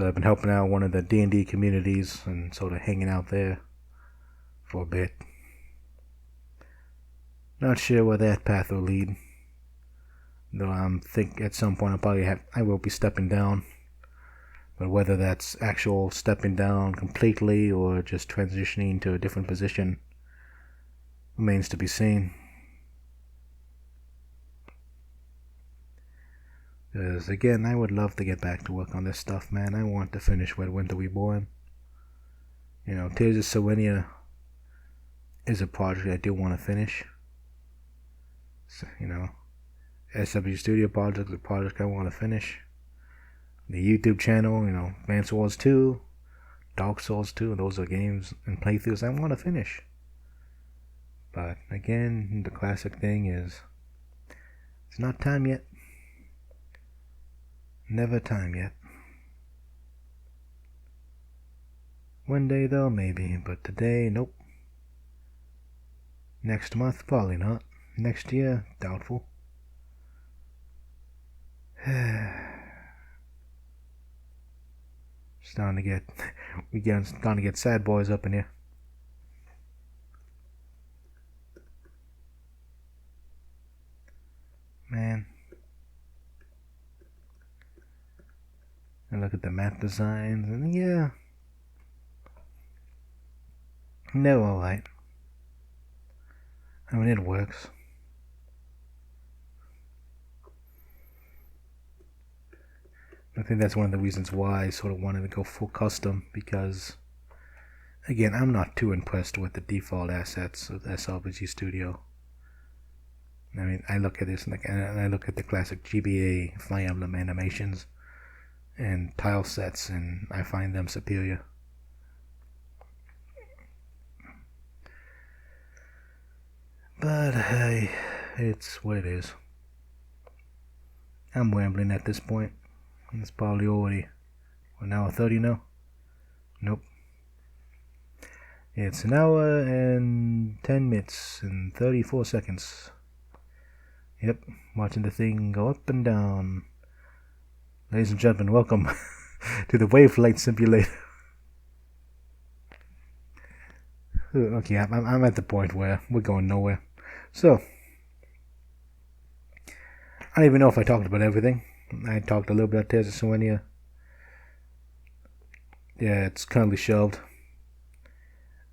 I've been helping out one of the D&D communities and sort of hanging out there for a bit. Not sure where that path will lead. Though I think at some point I will be stepping down. But whether that's actual stepping down completely or just transitioning to a different position remains to be seen. Because again, I would love to get back to work on this stuff, man. I want to finish Where Winter We Born. Tears of Serenia is a project I do want to finish. So, SRPG Studio project is a project I want to finish. The YouTube channel, Advance Wars 2, Dark Souls 2, those are games and playthroughs I want to finish. But again, the classic thing is, it's not time yet. Never time yet. One day though, maybe, but today, nope. Next month, probably not. Next year, doubtful. Starting to get sad boys up in here. Man. And look at the map designs, and yeah. They're alright. I mean, it works. I think that's one of the reasons why I sort of wanted to go full custom, because, again, I'm not too impressed with the default assets of SRPG Studio. I mean, I look at this, and I look at the classic GBA Fire Emblem animations and tile sets, and I find them superior. But hey, it's what it is. I'm rambling at this point. It's probably already an hour 30 now. Nope. It's an hour and 10 minutes and 34 seconds. Yep, watching the thing go up and down Ladies and gentlemen, welcome to the Wavelight Simulator. Okay, I'm at the point where we're going nowhere. So, I don't even know if I talked about everything. I talked a little bit about Tears of Serenia. Yeah, it's currently shelved.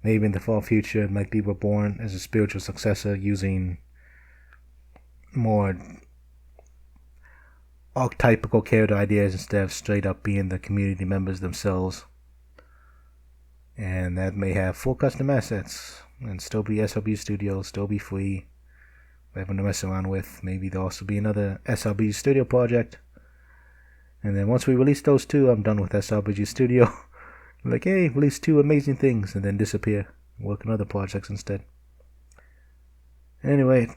Maybe in the far future it might be reborn as a spiritual successor using more archetypical character ideas instead of straight up being the community members themselves. And that may have full custom assets and still be SRPG Studio, still be free. Whatever to mess around with. Maybe there'll also be another SRPG Studio project. And then once we release those two, I'm done with SRPG Studio. Like, hey, release 2 amazing things and then disappear. Work on other projects instead. Anyway,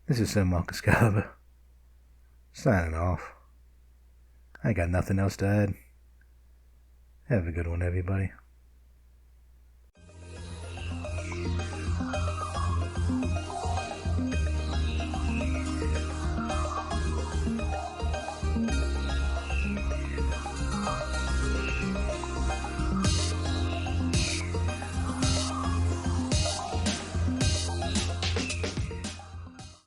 this is Sir Marcus Caliber. Signing off. I got nothing else to add. Have a good one, everybody.